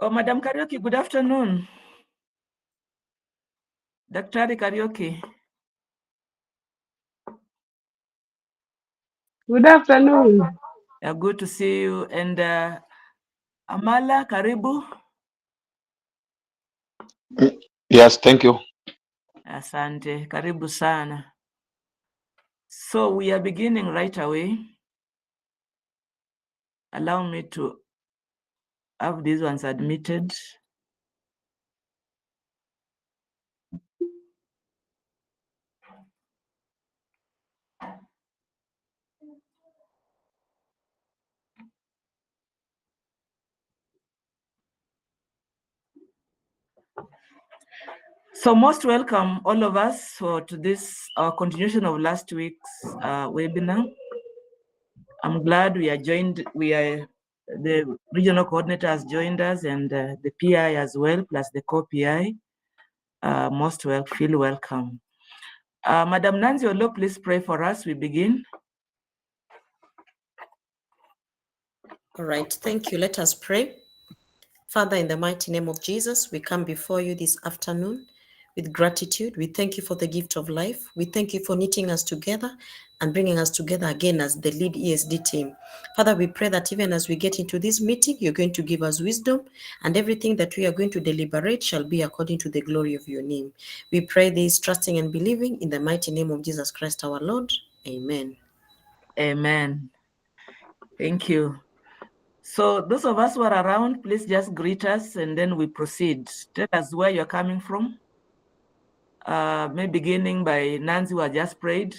Oh, Madam Karaoke, good afternoon. Daktari Karaoke. Good afternoon. Yeah, good to see you. And Amala, karibu. Yes, thank you. Asante, karibu sana. So we are beginning right away. Allow me to have these ones admitted. So most welcome all of us to this continuation of last week's webinar. I'm glad we are joined. The regional coordinator has joined us and the PI as well, plus the co-PI. Feel welcome. Madam Nancy Olo, please pray for us. We begin. All right, thank you. Let us pray. Father, in the mighty name of Jesus, we come before you this afternoon with gratitude. We thank you for the gift of life. We thank you for knitting us together and bringing us together again as the LEAD-ESD team. Father, we pray that even as we get into this meeting, you're going to give us wisdom, and everything that we are going to deliberate shall be according to the glory of your name. We pray this trusting and believing in the mighty name of Jesus Christ our Lord. Amen. Amen. Thank you. So those of us who are around, please just greet us and then we proceed. Tell us where you're coming from. Maybe beginning by Nancy, who has just prayed.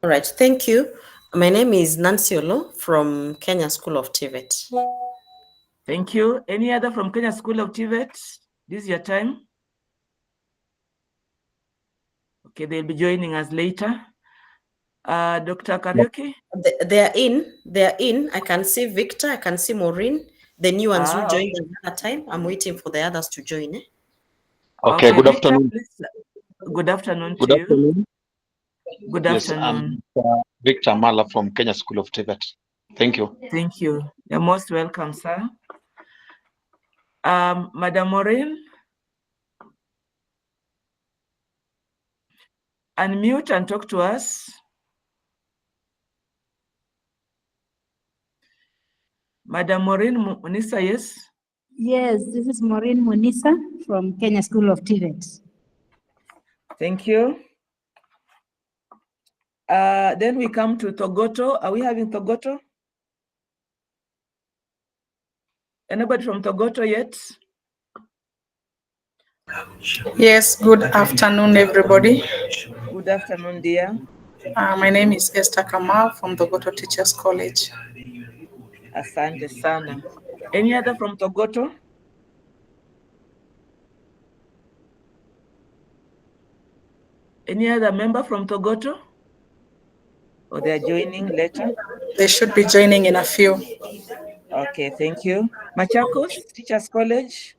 All right, thank you. My name is Nancy Olo from Kenya School of TVET. Thank you. Any other from Kenya School of TVET? This is your time. Okay, they'll be joining us later. Dr. Karaoke? They're in. I can see Victor, I can see Maureen, the new ones who joined another time. I'm waiting for the others to join. Okay, good Victor, afternoon. please. Good afternoon Good to afternoon. you. Good Yes, afternoon. I'm Victor Mala from Kenya School of TVET. Thank you. Thank you. You're most welcome, sir. Madam Maureen? Unmute and talk to us. Madam Maureen Munisa, yes? Yes, this is Maureen Munisa from Kenya School of TVET. Thank you. Then we come to Togoto. Are we having Togoto? Anybody from Togoto yet? Yes, good afternoon, everybody. Good afternoon, dear. My name is Esther Kamal from Togoto Teachers College. Asante sana. Any other from Togoto? Any other member from Togoto? Or they are joining later? They should be joining in a few. Okay, thank you. Machakos Teachers College.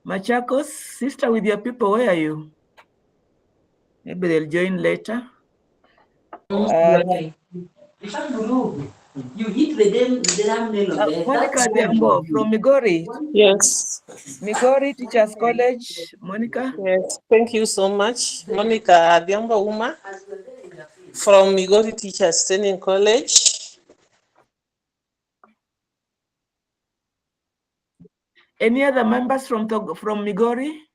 Machakos, sister with your people, where are you? Maybe they'll join later. Monica Diambo from Migori. Yes. Migori Teachers College. Monica? Yes. Thank you so much. Monica Diambo Uma from Migori Teachers Training College. Any other members from Migori?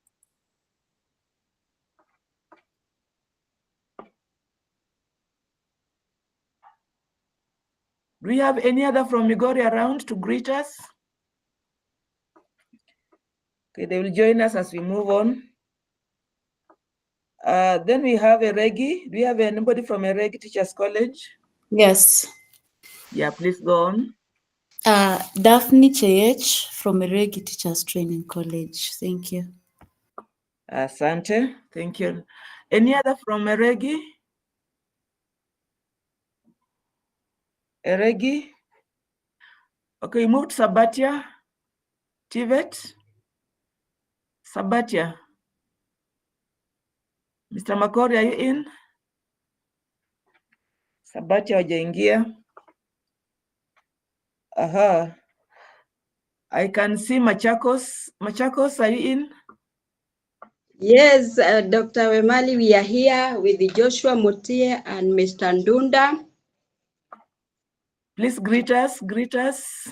Do we have any other from Migori around to greet us? Okay, they will join us as we move on. Then we have a Regi. Do we have anybody from a Regi Teachers College? Yes. Yeah, please go on. Daphne Cheyech from Eregi Teachers Training College. Thank you. Asante. Thank you. Any other from Eregi? Eregi? Okay, we moved to Sabatia. TVET? Sabatia. Mr. Makori, are you in? Sabati hawajaingia. Aha. I can see Machakos. Machakos, are you in? Yes, Dr. Wemali, we are here with Joshua Mutie and Mr. Ndunda. Please greet us, greet us.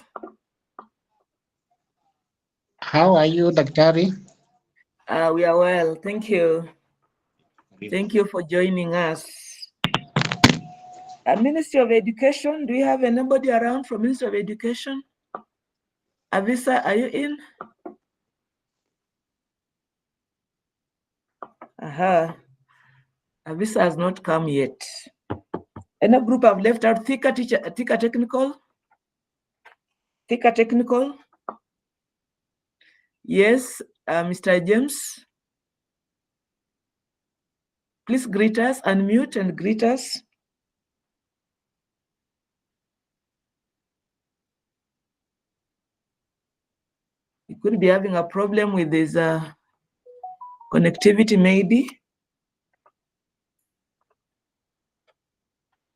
How are you, Daktari? We are well, thank you. Thank you for joining us. Ministry of Education, do you have anybody around from Ministry of Education? Avisa, are you in? Aha. Avisa has not come yet. Any group have left out? Thika Technical? Thika Technical? Yes, Mr. James. Please greet us, unmute and greet us. You could be having a problem with this connectivity, maybe.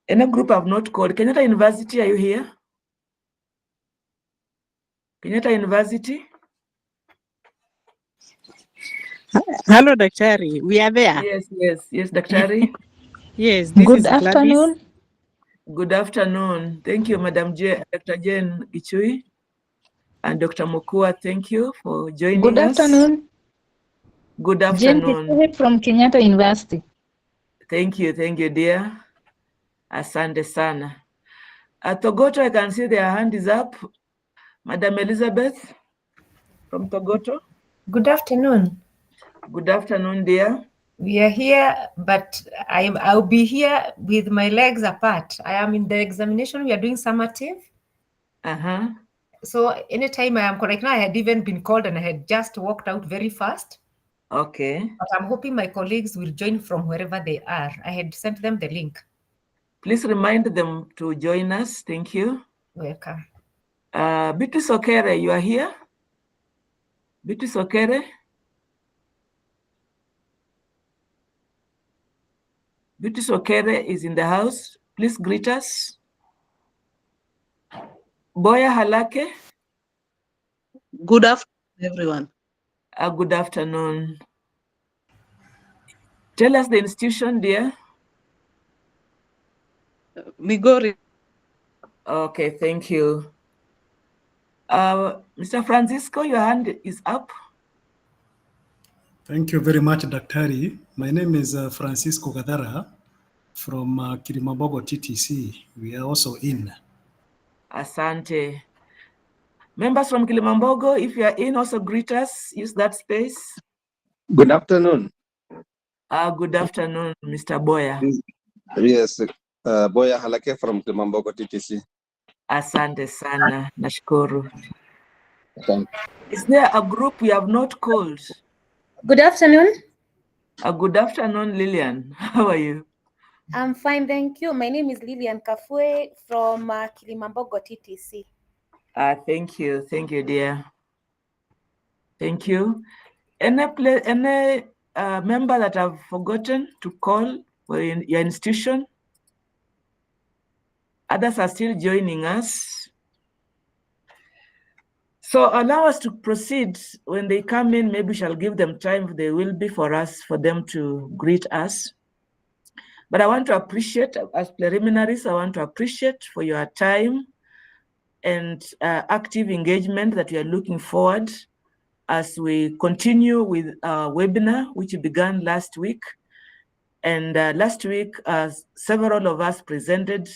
Any group have not called. Kenyatta University, are you here? Kenyatta University? Hello, Daktari. We are there. Yes, Daktari. Yes, this Good is afternoon. Gladys. Good afternoon. Thank you, Madam Dr. Jane Gichui and Dr. Mokua. Thank you for joining Good us. afternoon. Good Jane afternoon. Gichui from Kenyatta University. Thank you, dear. Asante sana. At Togoto, I can see their hand is up. Madam Elizabeth from Togoto. Good afternoon. Good afternoon, dear. We are here, but I'll be here with my legs apart. I am in the examination. We are doing summative. Uh-huh. So anytime I am correct now, I had even been called and I had just walked out very fast. Okay. But I'm hoping my colleagues will join from wherever they are. I had sent them the link. Please remind them to join us. Thank you. Welcome. Beatrice Okere, you are here? Beatrice Okere? Beatrice Okere is in the house. Please greet us. Boya Halake? Good afternoon, everyone. Good afternoon. Tell us the institution, dear. Migori. Okay, thank you. Mr. Francisco, your hand is up. Thank you very much, Daktari. My name is Francisco Gadara from Kilimambogo TTC. We are also in. Asante. Members from Kilimambogo, if you are in, also greet us. Use that space. Good afternoon. Good afternoon, Mr. Boya. Yes, Boya Halake from Kilimambogo TTC. Asante sana, nashukuru. Thank Is there a group we have not called? Good afternoon. Good afternoon, Lillian. How are you? I'm fine, thank you. My name is Lillian Kafue from Kilimambogo TTC. Thank you, dear. Thank you. Any member that I've forgotten to call for your institution? Others are still joining us. So allow us to proceed. When they come in, maybe we shall give them time. They will be for them to greet us. But I want to appreciate, as preliminaries, I want to appreciate for your time and active engagement that we are looking forward as we continue with our webinar, which began last week. And last week, several of us presented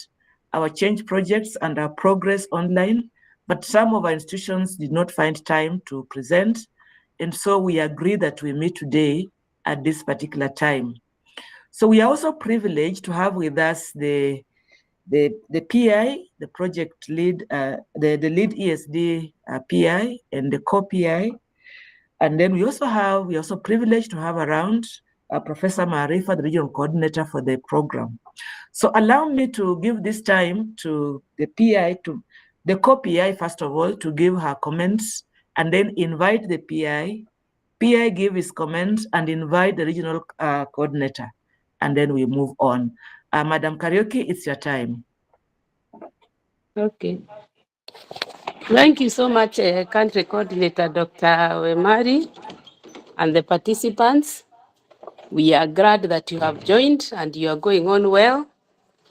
our change projects and our progress online, but some of our institutions did not find time to present. And so we agreed that we meet today at this particular time. So we are also privileged to have with us the PI, the project lead, the LEAD-ESD PI and the co-PI. And then we are also privileged to have around Professor Marifa, the regional coordinator for the program. So allow me to give this time to the PI, to the co-PI, first of all, to give her comments, and then invite the PI give his comments, and invite the regional coordinator, and then we move on. Madam Karaoke, it's your time. Okay. Thank you so much, Country Coordinator Dr. Wemari and the participants. We are glad that you have joined and you are going on well.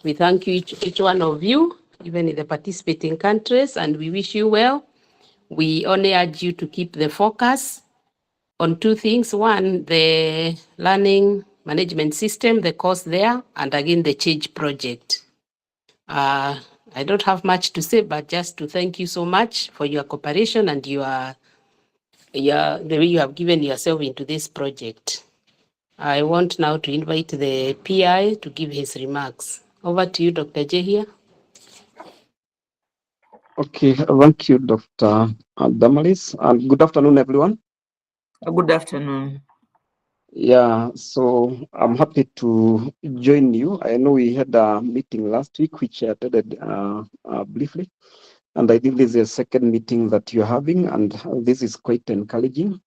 We thank you, each one of you, even in the participating countries, and we wish you well. We only urge you to keep the focus on two things. One, the learning management system, the course there, and again, the change project. I don't have much to say, but just to thank you so much for your cooperation and the way you have given yourself into this project. I want now to invite the PI to give his remarks. Over to you, Dr. Jehia. Okay, thank you, Dr. Damaris, and good afternoon, everyone. Good afternoon. Yeah, so I'm happy to join you. I know we had a meeting last week, which I attended briefly, and I think this is the second meeting that you're having, and this is quite encouraging.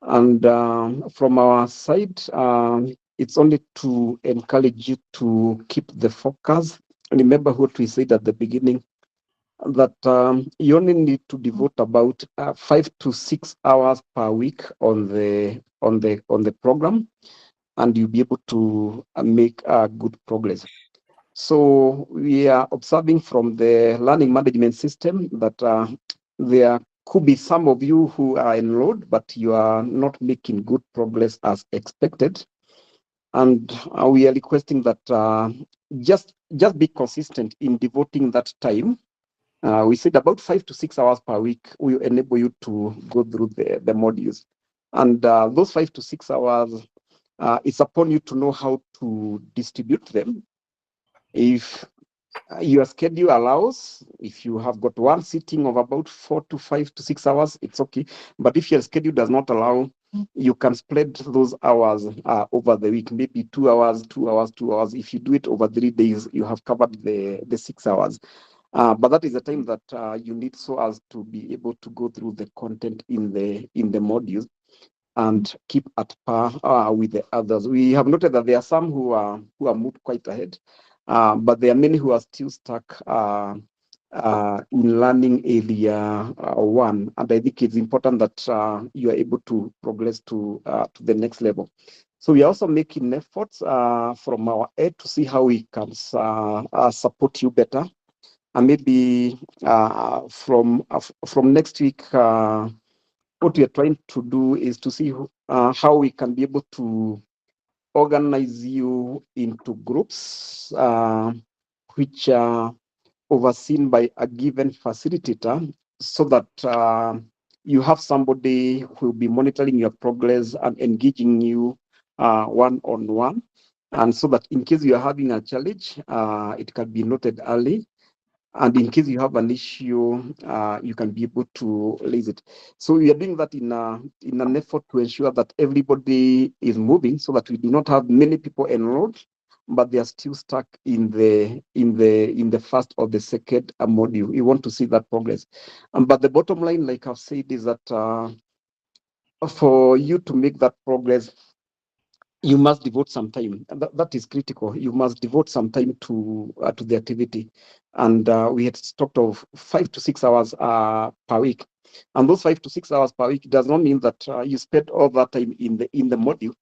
And from our side, it's only to encourage you to keep the focus. Remember what we said at the beginning, that you only need to devote about 5 to 6 hours per week on the program, and you'll be able to make good progress. So we are observing from the learning management system that there could be some of you who are enrolled, but you are not making good progress as expected. And we are requesting that just be consistent in devoting that time. We said about 5 to 6 hours per week will enable you to go through the modules. And those 5 to 6 hours, it's upon you to know how to distribute them. If your schedule allows, if you have got one sitting of about 4 to 5 to 6 hours, it's okay. But if your schedule does not allow, you can spread those hours over the week, maybe 2 hours, 2 hours, 2 hours. If you do it over 3 days, you have covered the 6 hours. But that is the time that you need so as to be able to go through the content in the modules and keep at par with the others. We have noted that there are some who are moved quite ahead, but there are many who are still stuck in learning area 1, and I think it's important that you are able to progress to the next level. So we are also making efforts from our end to see how we can support you better. And maybe from next week, what we are trying to do is to see how we can be able to organize you into groups which are overseen by a given facilitator, so that you have somebody who will be monitoring your progress and engaging you one-on-one. And so that in case you are having a challenge, it can be noted early. And in case you have an issue, you can be able to raise it. So we are doing that in an effort to ensure that everybody is moving, so that we do not have many people enrolled, but they are still stuck in the first or the second module. We want to see that progress. But the bottom line, like I've said, is that for you to make that progress, you must devote some time. That is critical. You must devote some time to the activity. And we had talked of 5 to 6 hours per week. And those 5 to 6 hours per week does not mean that you spend all that time in the module.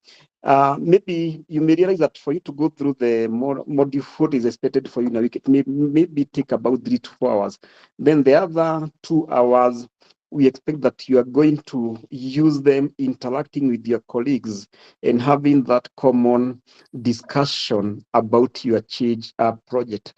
Maybe you may realize that for you to go through the module, what is expected for you in a week, it may maybe take about 3 to 4 hours. Then the other 2 hours, we expect that you are going to use them interacting with your colleagues and having that common discussion about your change project.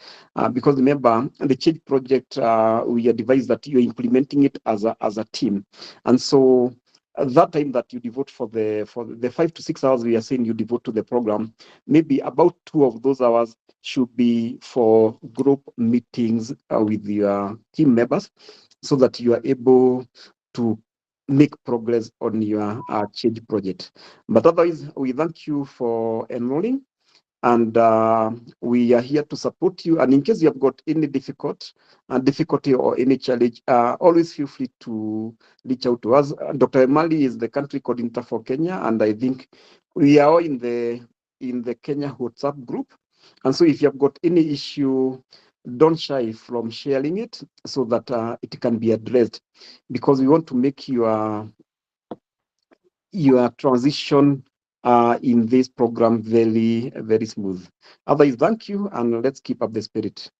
Because remember, the change project, we advise that you're implementing it as a team. And so that time that you devote for the 5 to 6 hours we are saying you devote to the program, maybe about 2 of those hours should be for group meetings with your team members, so that you are able to make progress on your change project. But otherwise, we thank you for enrolling, and we are here to support you. And in case you have got any difficulty or any challenge, always feel free to reach out to us. Dr. Emali is the country coordinator for Kenya, and I think we are all in the Kenya WhatsApp group. And so if you have got any issue, don't shy from sharing it so that it can be addressed, because we want to make your transition in this program very, very smooth. Otherwise, thank you, and let's keep up the spirit.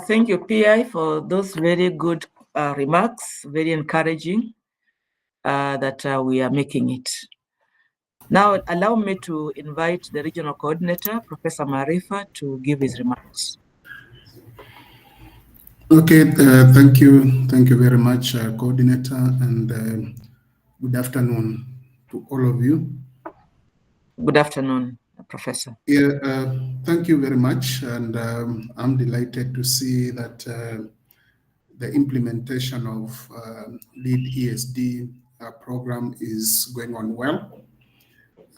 Thank you, PI, for those very good remarks, very encouraging that we are making it. Now, allow me to invite the regional coordinator, Professor Marifa, to give his remarks. Okay, thank you very much, coordinator, and good afternoon to all of you. Good afternoon, Professor. Yeah, thank you very much, and I'm delighted to see that the implementation of LEAD-ESD program is going on well.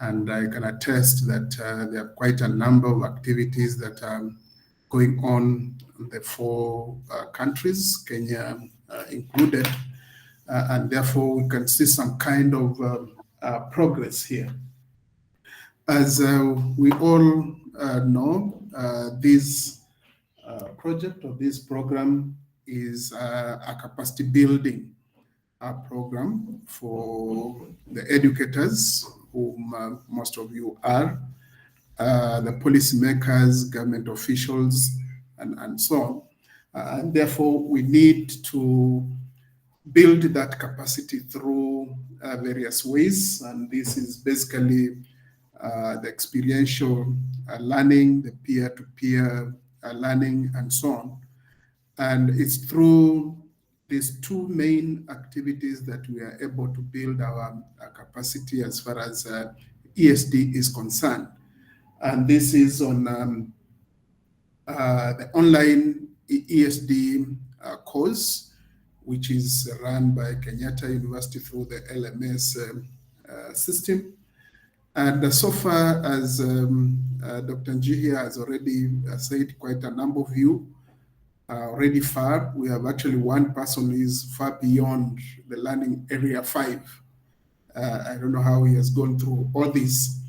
And I can attest that there are quite a number of activities that are going on in the 4 countries, Kenya included, and therefore we can see some kind of progress here. As we all know, this project or this program is a capacity building program for the educators, whom most of you are, the policymakers, government officials, and so on. And therefore, we need to build that capacity through various ways. And this is basically the experiential learning, the peer-to-peer learning, and so on. And it's through these 2 main activities that we are able to build our capacity as far as ESD is concerned. And this is on the online ESD course, which is run by Kenyatta University through the LMS system. And so far as Dr. Njihia has already said, quite a number of you are already far. We have actually one person who is far beyond the learning area 5. I don't know how he has gone through all this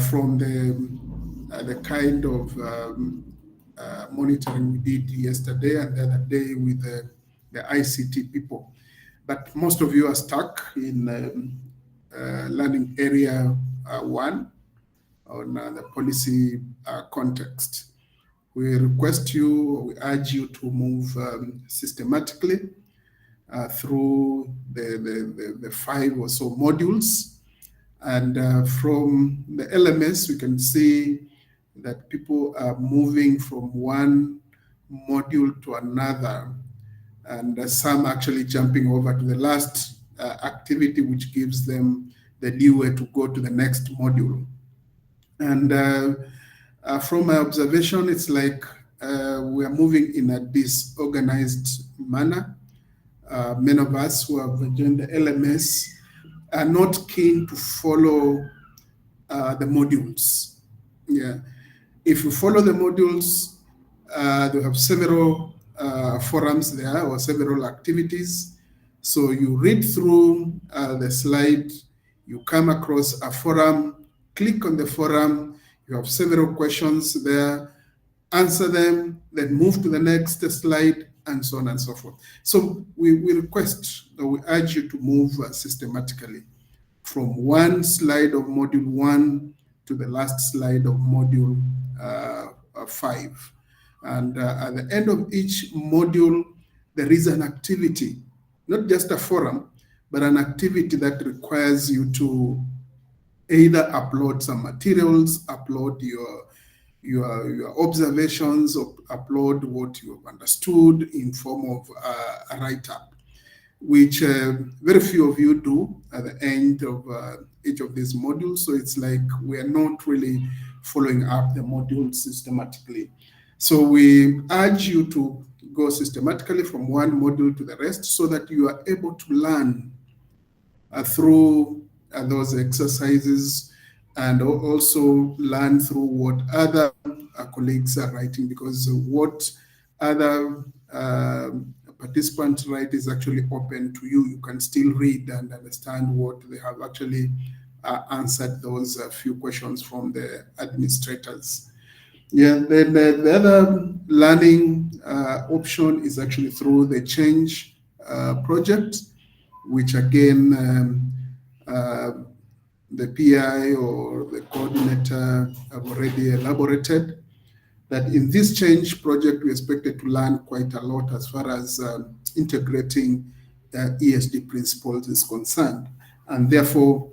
from the kind of monitoring we did yesterday and the other day with the ICT people. But most of you are stuck in learning area 1 on the policy context. We request you, or we urge you to move systematically through the 5 or so modules. And from the LMS, we can see that people are moving from one module to another, and some actually jumping over to the last activity, which gives them the leeway to go to the next module. And from my observation, it's like we are moving in a disorganized manner. Many of us who have joined the LMS are not keen to follow the modules. Yeah, if you follow the modules, they have several forums there or several activities. So you read through the slide, you come across a forum, click on the forum, you have several questions there, answer them, then move to the next slide, and so on and so forth. So we request, or we urge you to move systematically from one slide of module 1 to the last slide of module 5. And at the end of each module, there is an activity, not just a forum, but an activity that requires you to either upload some materials, upload your observations, or upload what you have understood in form of a write-up, which very few of you do at the end of each of these modules. So it's like we are not really following up the modules systematically. So we urge you to go systematically from one module to the rest so that you are able to learn through those exercises, and also learn through what other colleagues are writing, because what other participants write is actually open to you. You can still read and understand what they have actually answered those few questions from the administrators. Yeah, then the other learning option is actually through the change project, which again, the PI or the coordinator have already elaborated that in this change project, we expected to learn quite a lot as far as integrating ESD principles is concerned. And therefore,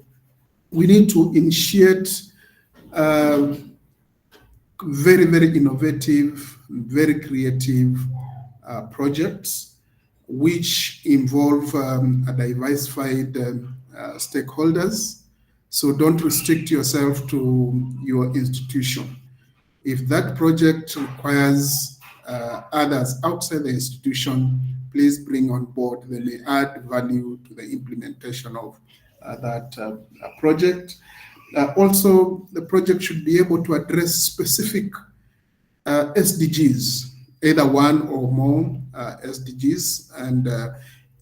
we need to initiate very, very innovative, very creative projects which involve a diversified stakeholders. So don't restrict yourself to your institution. If that project requires others outside the institution, please bring on board. They may add value to the implementation of that project. Also, the project should be able to address specific SDGs, either one or more SDGs, and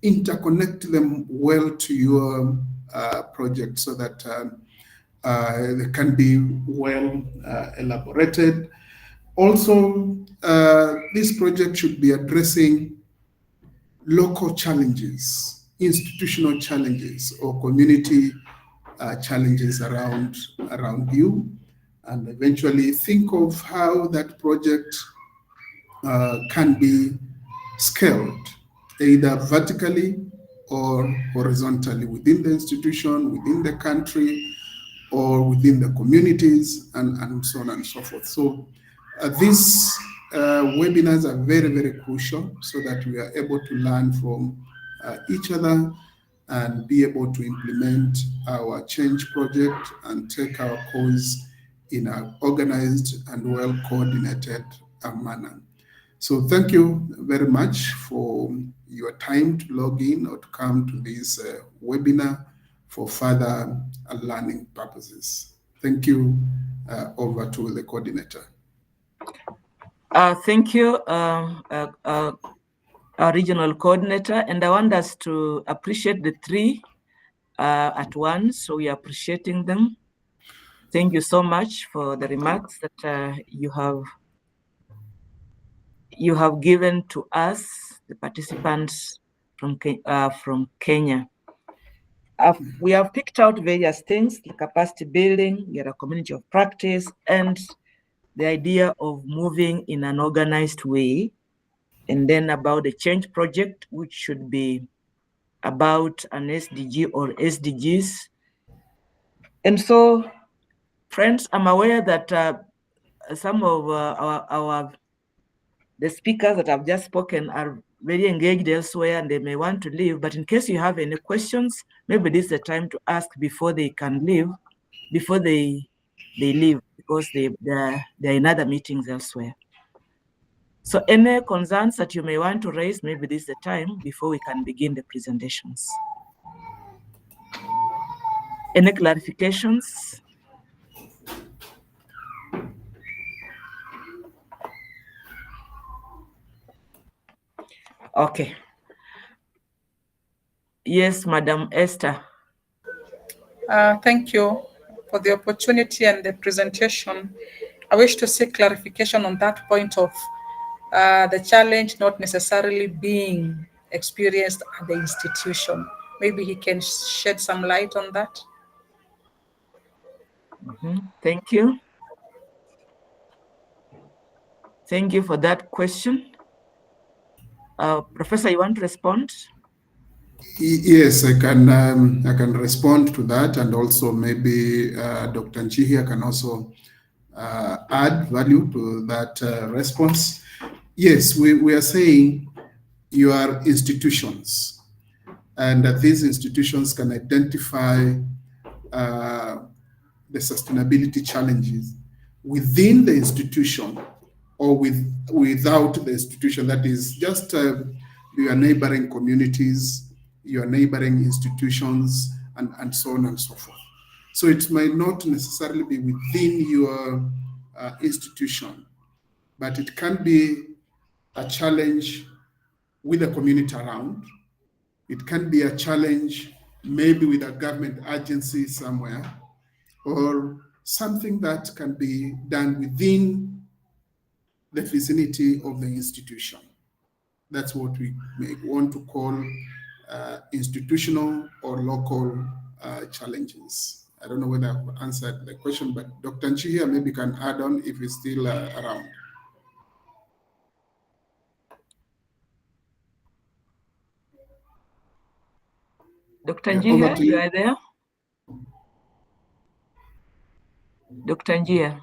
interconnect them well to your project so that they can be well elaborated. Also, this project should be addressing local challenges, institutional challenges, or community challenges around you, and eventually think of how that project can be scaled, either vertically or horizontally within the institution, within the country, or within the communities, and so on and so forth. So these webinars are very, very crucial so that we are able to learn from each other and be able to implement our change project and take our cause in an organized and well-coordinated manner. So thank you very much for your time to log in or to come to this webinar for further learning purposes. Thank you. Over to the coordinator. Thank you, our regional coordinator, and I want us to appreciate the three at once, so we are appreciating them. Thank you so much for the remarks that you have given to us, the participants from Kenya. We have picked out various things, the capacity building, we are a community of practice, and the idea of moving in an organized way, and then about the change project, which should be about an SDG or SDGs. And so, friends, I'm aware that some of the speakers that have just spoken are very engaged elsewhere and they may want to leave, but in case you have any questions, maybe this is the time to ask before they can leave, before they leave, because they're in other meetings elsewhere. So any concerns that you may want to raise, maybe this is the time before we can begin the presentations. Any clarifications? Okay. Yes, Madam Esther. Thank you for the opportunity and the presentation. I wish to seek clarification on that point of the challenge not necessarily being experienced at the institution. Maybe he can shed some light on that. Thank you. Thank you for that question. Professor, you want to respond? Yes, I can respond to that, and also maybe Dr. Nchihia can also add value to that response. Yes, we are saying you are institutions, and that these institutions can identify the sustainability challenges within the institution or without the institution. That is just your neighboring communities, your neighboring institutions, and so on and so forth. So it might not necessarily be within your institution, but it can be a challenge with the community around. It can be a challenge maybe with a government agency somewhere, or something that can be done within the vicinity of the institution. That's what we may want to call institutional or local challenges. I don't know whether I've answered the question, but Dr. Nchi here maybe can add on if he's still around. Dr. Yeah, Njia, over to you you. are there? Dr. Njia.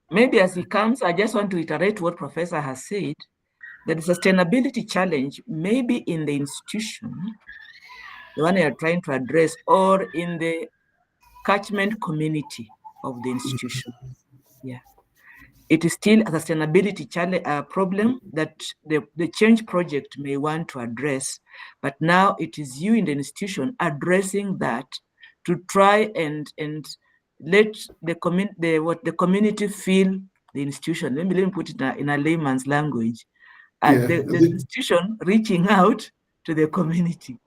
Maybe as he comes, I just want to iterate what Professor has said, that the sustainability challenge may be in the institution, the one you're trying to address, or in the catchment community of the institution. Yeah. It is still a sustainability challenge, problem that the change project may want to address, but now it is you in the institution addressing that to try and let the community feel the institution. Let me put it in a layman's language. The institution reaching out to the community.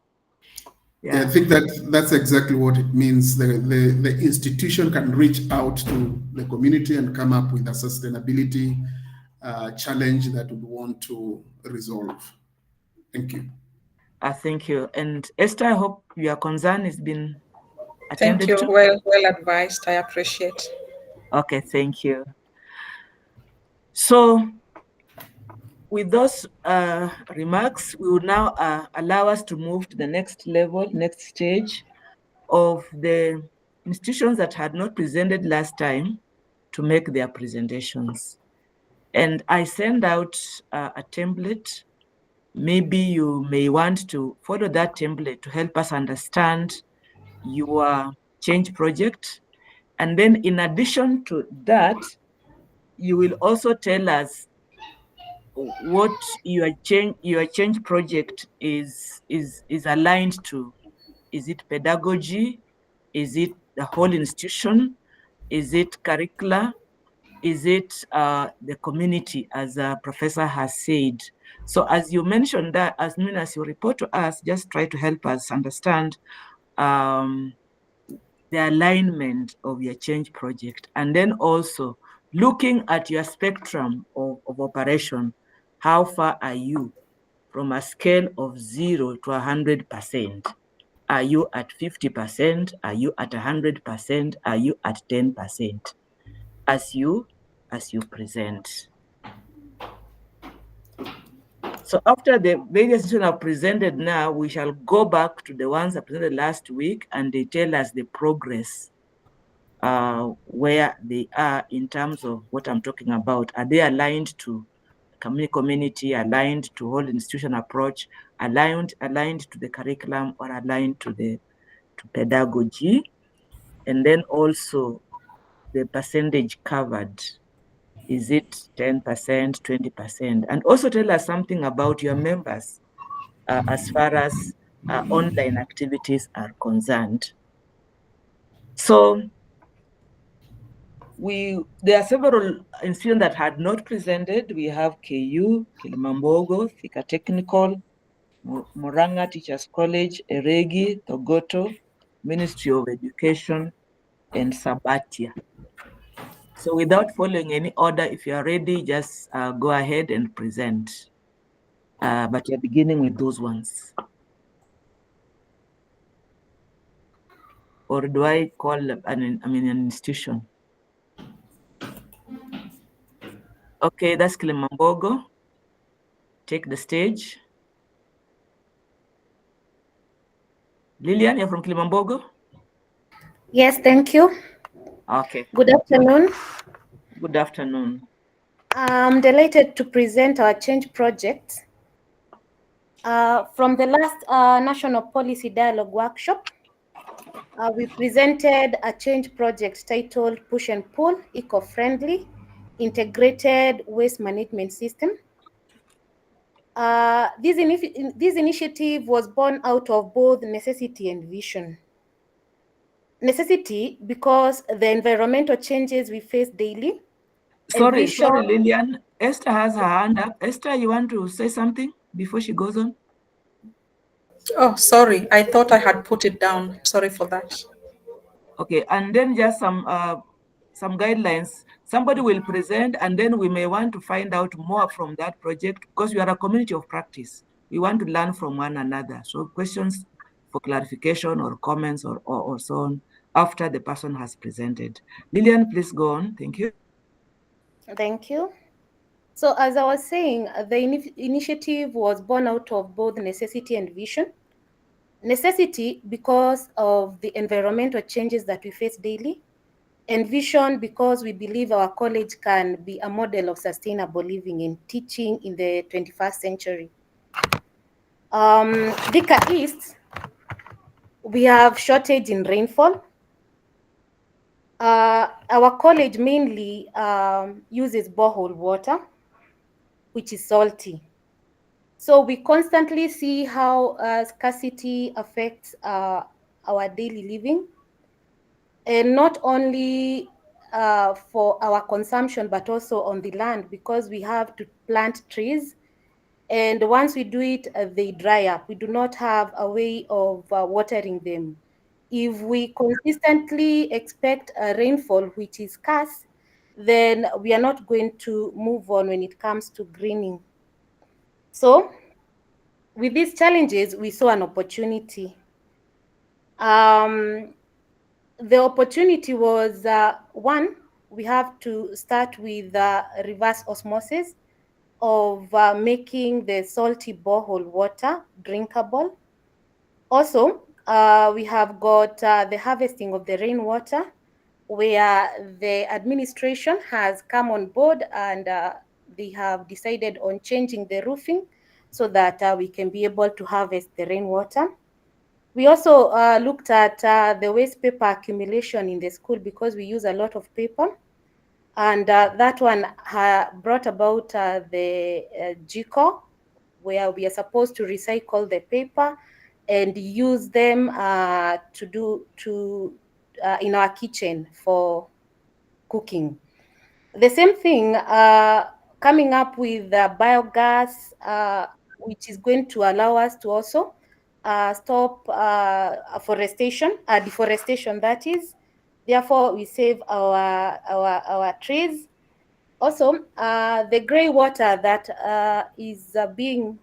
Yeah, I think that's exactly what it means. The institution can reach out to the community and come up with a sustainability challenge that we want to resolve. Thank you. Thank you. And Esther, I hope your concern has been Thank attended you. to. Well advised. I appreciate. Okay, thank you. So with those remarks, we will now allow us to move to the next level, next stage of the institutions that had not presented last time to make their presentations. And I send out a template. Maybe you may want to follow that template to help us understand your change project. And then in addition to that, you will also tell us what your change project is aligned to. Is it pedagogy? Is it the whole institution? Is it curricula? Is it the community, as a professor has said? So as you mentioned that, as soon as you report to us, just try to help us understand the alignment of your change project. And then also looking at your spectrum of operation, how far are you from a scale of 0 to 100%? Are you at 50%? Are you at 100%? Are you at 10%? As you present. So after the various institutions are presented now, we shall go back to the ones that presented last week, and they tell us the progress, where they are in terms of what I'm talking about. Are they aligned to community, aligned to whole institution approach, aligned to the curriculum, or aligned to pedagogy? And then also the percentage covered. Is it 10%, 20%? And also tell us something about your members as far as online activities are concerned. So there are several institutions that had not presented. We have KU, Kilimambogo, Thika Technical, Murang'a Teachers College, Eregi, Togoto, Ministry of Education, and Sabatia. So without following any order, if you are ready, just go ahead and present. But you're beginning with those ones. Or do I call an institution? Okay, that's Kilimambogo. Take the stage. Lillian, you're from Kilimambogo? Yes, thank you. Okay. Good afternoon. Good afternoon. I'm delighted to present our change project. From the last National Policy Dialogue Workshop, we presented a change project titled Push and Pull, Eco-Friendly, Integrated Waste Management System. This initiative was born out of both necessity and vision. Necessity because the environmental changes we face daily. Sorry, Lillian. Esther has her hand up. Esther, you want to say something before she goes on? Oh, sorry. I thought I had put it down. Sorry for that. Okay, and then just some guidelines. Somebody will present, and then we may want to find out more from that project because we are a community of practice. We want to learn from one another. So questions for clarification or comments or so on after the person has presented. Lillian, please go on. Thank you. Thank you. So as I was saying, the initiative was born out of both necessity and vision. Necessity because of the environmental changes that we face daily, and vision because we believe our college can be a model of sustainable living and teaching in the 21st century. Thika East, we have shortage in rainfall. Our college mainly uses borehole water, which is salty. So we constantly see how scarcity affects our daily living, and not only for our consumption, but also on the land, because we have to plant trees. And once we do it, they dry up. We do not have a way of watering them. If we consistently expect a rainfall which is scarce, then we are not going to move on when it comes to greening. So with these challenges, we saw an opportunity. The opportunity was one, we have to start with reverse osmosis of making the salty borehole water drinkable. Also, we have got the harvesting of the rainwater, where the administration has come on board and they have decided on changing the roofing so that we can be able to harvest the rainwater. We also looked at the waste paper accumulation in the school because we use a lot of paper. And that one brought about the GCO, where we are supposed to recycle the paper and use them in our kitchen for cooking. The same thing, coming up with biogas, which is going to allow us to also stop deforestation, that is. Therefore, we save our trees. Also, the gray water that is being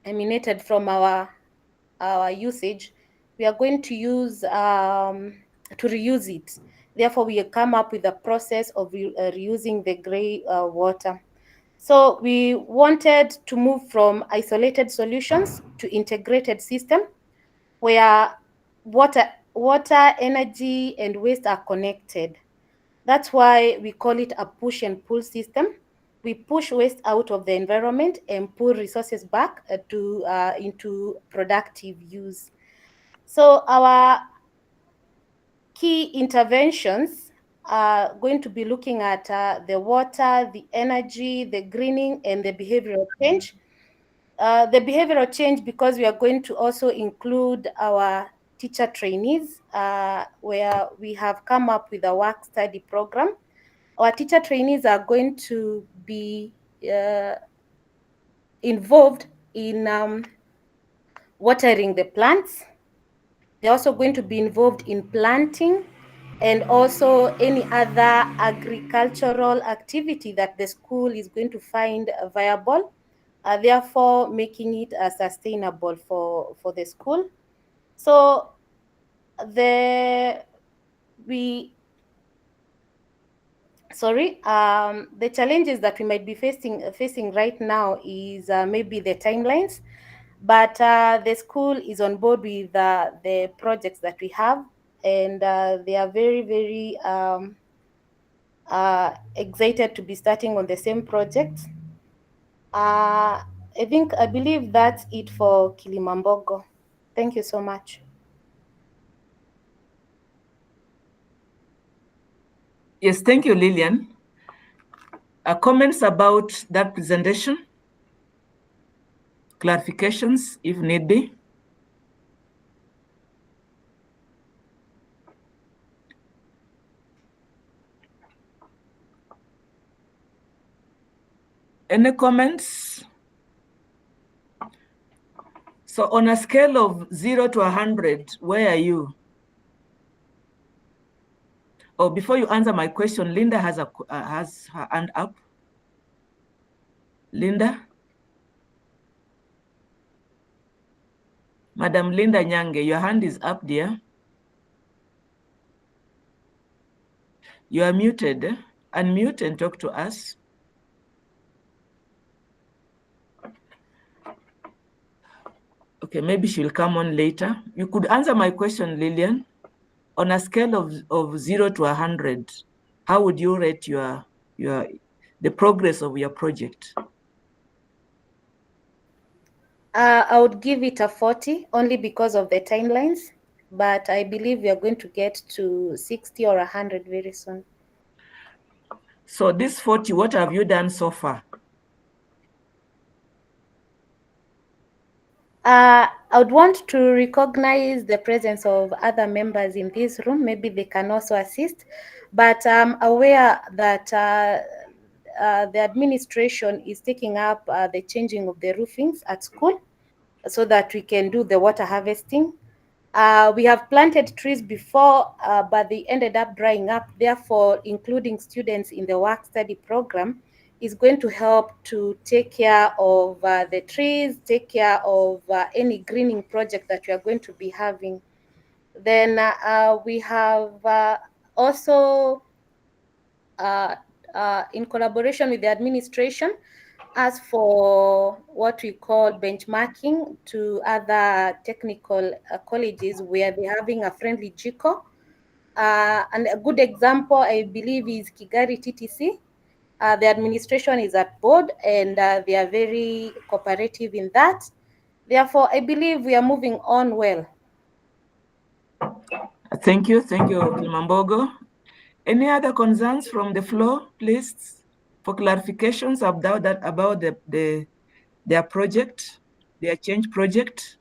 emanated from our usage, we are going to use to reuse it. Therefore, we come up with a process of reusing the gray water. So we wanted to move from isolated solutions to integrated system where water, energy, and waste are connected. That's why we call it a push and pull system. We push waste out of the environment and pull resources back into productive use. So our key interventions are going to be looking at the water, the energy, the greening, and the behavioral change. The behavioral change, because we are going to also include our teacher trainees, where we have come up with a work study program. Our teacher trainees are going to be involved in watering the plants. They're also going to be involved in planting and also any other agricultural activity that the school is going to find viable, therefore making it sustainable for the school. So the challenges that we might be facing right now is maybe the timelines, but the school is on board with the projects that we have, and they are very, very excited to be starting on the same project. I believe that's it for Kilimambogo. Thank you so much. Yes, thank you, Lillian. Comments about that presentation? Clarifications, if need be? Any comments? So on a scale of 0 to 100, where are you? Oh, before you answer my question, Linda has her hand up. Linda? Madam Linda Nyange, your hand is up, dear. You are muted. Unmute and talk to us. Okay, maybe she'll come on later. You could answer my question, Lillian. On a scale of 0 to 100, how would you rate the progress of your project? I would give it a 40 only because of the timelines, but I believe we are going to get to 60 or 100 very soon. So this 40, what have you done so far? I would want to recognize the presence of other members in this room. Maybe they can also assist, but I'm aware that the administration is taking up the changing of the roofings at school so that we can do the water harvesting. We have planted trees before, but they ended up drying up. Therefore, including students in the work-study program is going to help to take care of the trees, take care of any greening project that we are going to be having. Then we have also, in collaboration with the administration, as for what we call benchmarking to other technical colleges where they're having a friendly JICO. And a good example, I believe, is Kigari TTC. The administration is at board and they are very cooperative in that. Therefore, I believe we are moving on well. Thank you, Kilimambogo. Any other concerns from the floor, please, for clarifications about their project, their change project?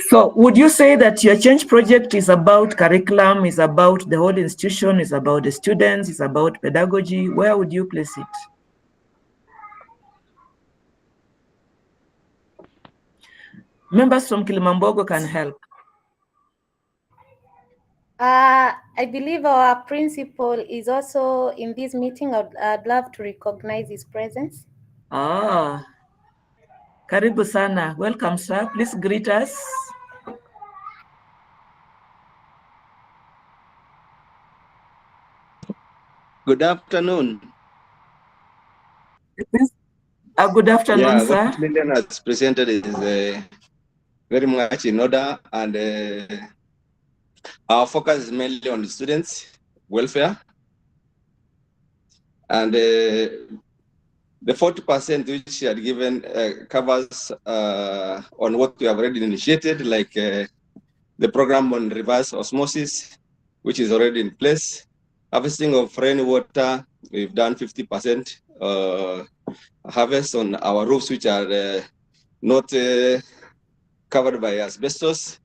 So would you say that your change project is about curriculum, is about the whole institution, is about the students, is about pedagogy? Where would you place it? Members from Kilimambogo can help. I believe our principal is also in this meeting. I'd love to recognize his presence. Ah, karibu sana. Welcome, sir. Please greet us. Good afternoon. Good afternoon, Yeah, sir. what Lillian has presented is very much in order, and our focus is mainly on the students' welfare. And the 40% which she had given covers on what we have already initiated, like the program on reverse osmosis, which is already in place. Harvesting of rainwater, we've done 50% harvest on our roofs, which are not covered by asbestos.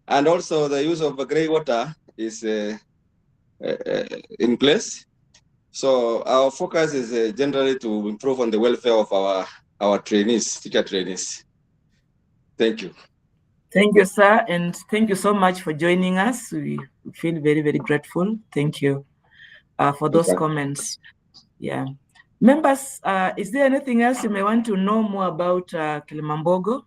And also the use of grey water is in place. So our focus is generally to improve on the welfare of our trainees, teacher trainees. Thank you. Thank you, sir, and thank you so much for joining us. We feel very, very grateful. Thank you for those comments. Yeah. Members, is there anything else you may want to know more about Kilimambogo?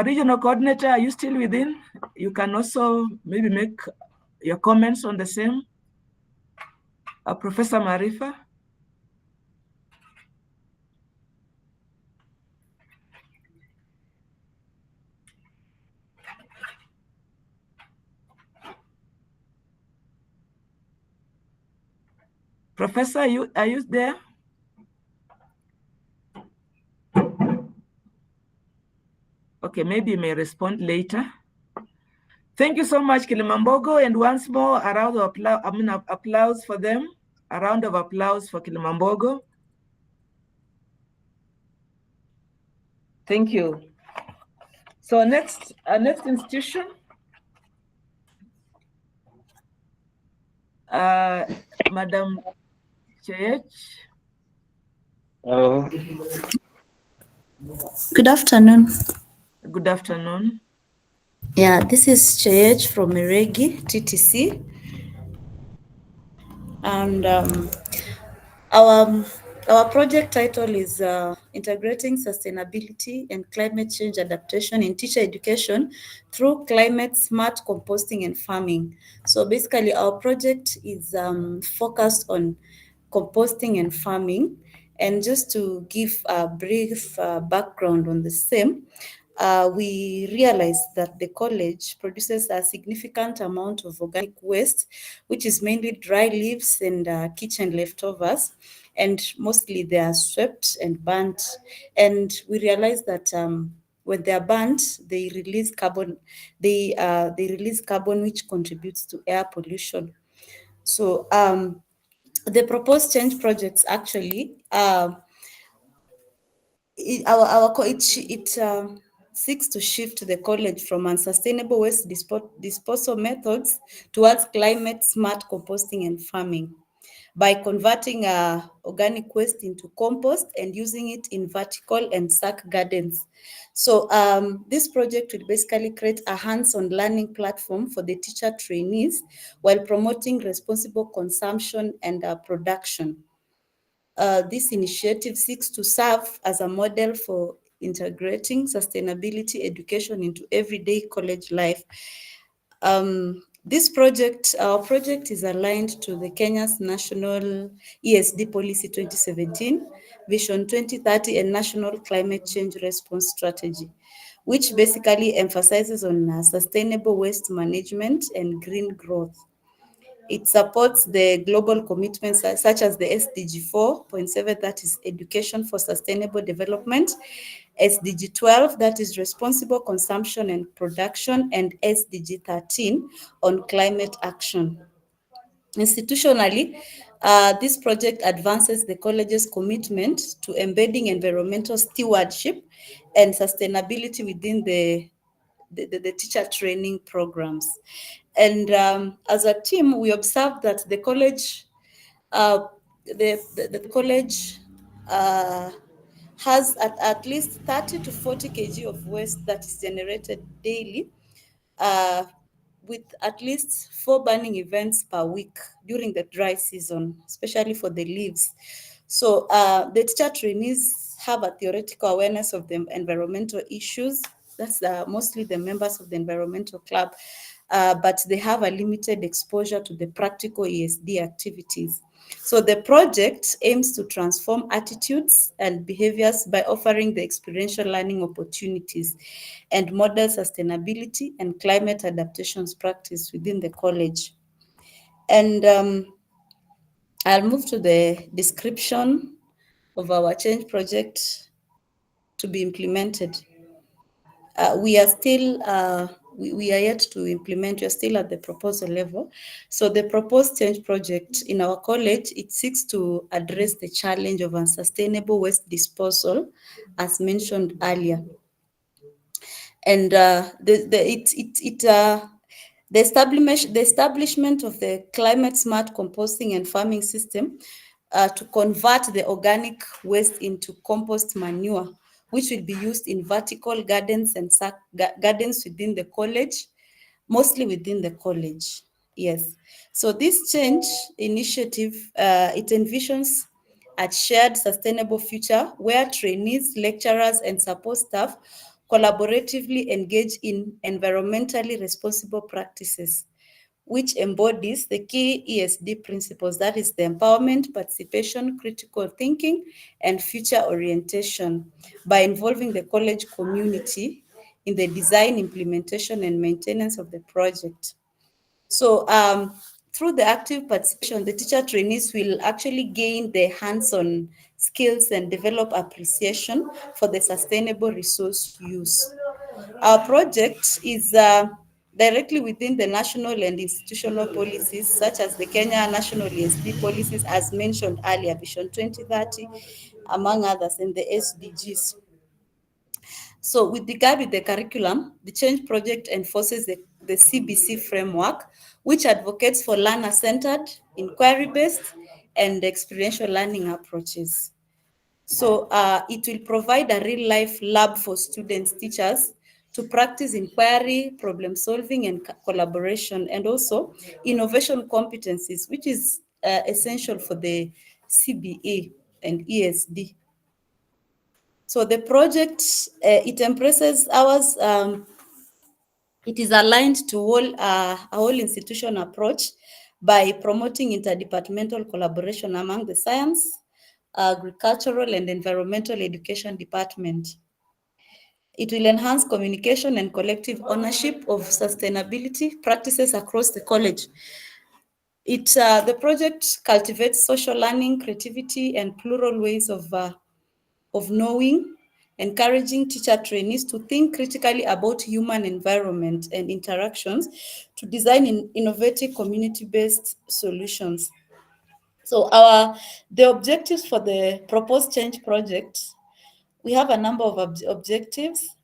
Regional coordinator, are you still within? You can also maybe make your comments on the same. Professor Marifa? Professor, are you there? Okay, maybe you may respond later. Thank you so much, Kilimambogo, and once more, a round of applause for them. A round of applause for Kilimambogo. Thank you. So next institution, Madam Chech. Good afternoon. Good afternoon. Yeah, this is Cheyech from Miregi, TTC. And our project title is Integrating Sustainability and Climate Change Adaptation in Teacher Education through Climate Smart Composting and Farming. So basically our project is focused on composting and farming. And just to give a brief background on the same, we realized that the college produces a significant amount of organic waste, which is mainly dry leaves and kitchen leftovers, and mostly they are swept and burnt. And we realized that when they are burnt, they release carbon. They release carbon, which contributes to air pollution. So the proposed change projects actually it seeks to shift the college from unsustainable waste disposal methods towards climate smart composting and farming by converting organic waste into compost and using it in vertical and sack gardens. So this project will basically create a hands-on learning platform for the teacher trainees while promoting responsible consumption and production. This initiative seeks to serve as a model for integrating sustainability education into everyday college life. Our project is aligned to the Kenya's National ESD Policy 2017, Vision 2030, and National Climate Change Response Strategy, which basically emphasizes on sustainable waste management and green growth. It supports the global commitments such as the SDG 4.7, that is Education for Sustainable Development, SDG 12, that is Responsible Consumption and Production, and SDG 13 on Climate Action. Institutionally, this project advances the college's commitment to embedding environmental stewardship and sustainability within the teacher training programs. And as a team, we observed that the college, the college has at least 30 to 40 kg of waste that is generated daily, with at least 4 burning events per week during the dry season, especially for the leaves. So the teacher trainees have a theoretical awareness of the environmental issues. That's mostly the members of the environmental club, but they have a limited exposure to the practical ESD activities. So the project aims to transform attitudes and behaviors by offering the experiential learning opportunities and model sustainability and climate adaptations practice within the college. And I'll move to the description of our change project to be implemented. We are still, we are yet to implement, we are still at the proposal level. So the proposed change project in our college, it seeks to address the challenge of unsustainable waste disposal, as mentioned earlier. And the establishment of the climate smart composting and farming system to convert the organic waste into compost manure, which will be used in vertical gardens and gardens within the college, mostly within the college. Yes. So this change initiative, it envisions a shared sustainable future where trainees, lecturers, and support staff collaboratively engage in environmentally responsible practices, which embodies the key ESD principles, that is the empowerment, participation, critical thinking, and future orientation, by involving the college community in the design, implementation, and maintenance of the project. So through the active participation, the teacher trainees will actually gain the hands-on skills and develop appreciation for the sustainable resource use. Our project is directly within the national and institutional policies, such as the Kenya National ESD policies, as mentioned earlier, Vision 2030, among others, and the SDGs. So with regard with the curriculum, the change project enforces the CBC framework, which advocates for learner-centered, inquiry-based, and experiential learning approaches. So it will provide a real-life lab for students, teachers, to practice inquiry, problem solving, and collaboration, and also innovation competencies, which is essential for the CBE and ESD. So the project, it embraces ours. It is aligned to a whole institution approach by promoting interdepartmental collaboration among the science, agricultural, and environmental education department. It will enhance communication and collective ownership of sustainability practices across the college. The project cultivates social learning, creativity, and plural ways of knowing, encouraging teacher trainees to think critically about human environment and interactions to design innovative community-based solutions. So the objectives for the proposed change project, we have a number of objectives.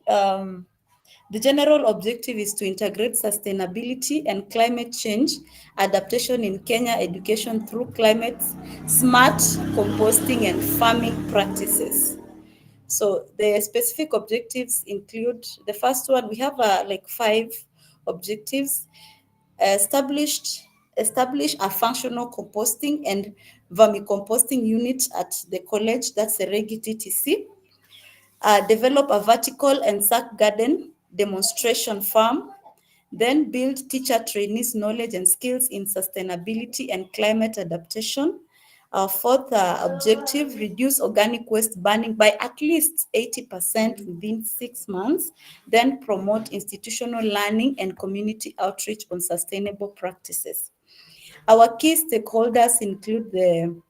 The general objective is to integrate sustainability and climate change adaptation in Kenya education through climate smart composting and farming practices. So the specific objectives include, the first one, we have like 5 objectives. Establish a functional composting and vermicomposting unit at the college, that's the Regi TTC. Develop a vertical and sack garden demonstration farm, then build teacher trainees' knowledge and skills in sustainability and climate adaptation. Our fourth objective, reduce organic waste burning by at least 80% within 6 months, then promote institutional learning and community outreach on sustainable practices. Our key stakeholders include the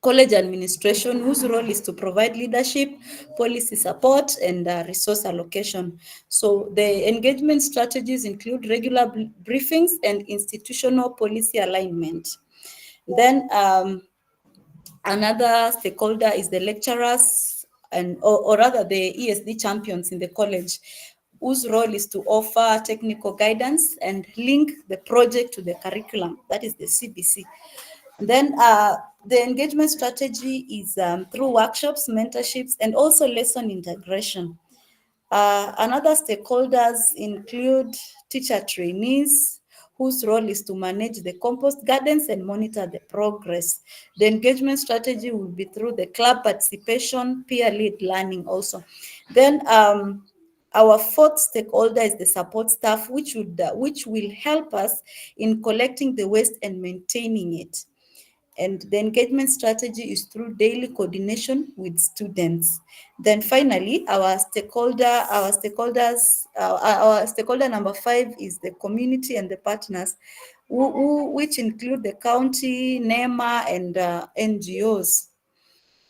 college administration, whose role is to provide leadership, policy support, and resource allocation. So the engagement strategies include regular briefings and institutional policy alignment. Then another stakeholder is the lecturers, or rather the ESD champions in the college, whose role is to offer technical guidance and link the project to the curriculum, that is the CBC. Then the engagement strategy is through workshops, mentorships, and also lesson integration. Another stakeholders include teacher trainees, whose role is to manage the compost gardens and monitor the progress. The engagement strategy will be through the club participation, peer-led learning also. Then our fourth stakeholder is the support staff, which will help us in collecting the waste and maintaining it. And the engagement strategy is through daily coordination with students. Then finally, our stakeholder number 5 is the community and the partners, which include the county, NEMA, and NGOs,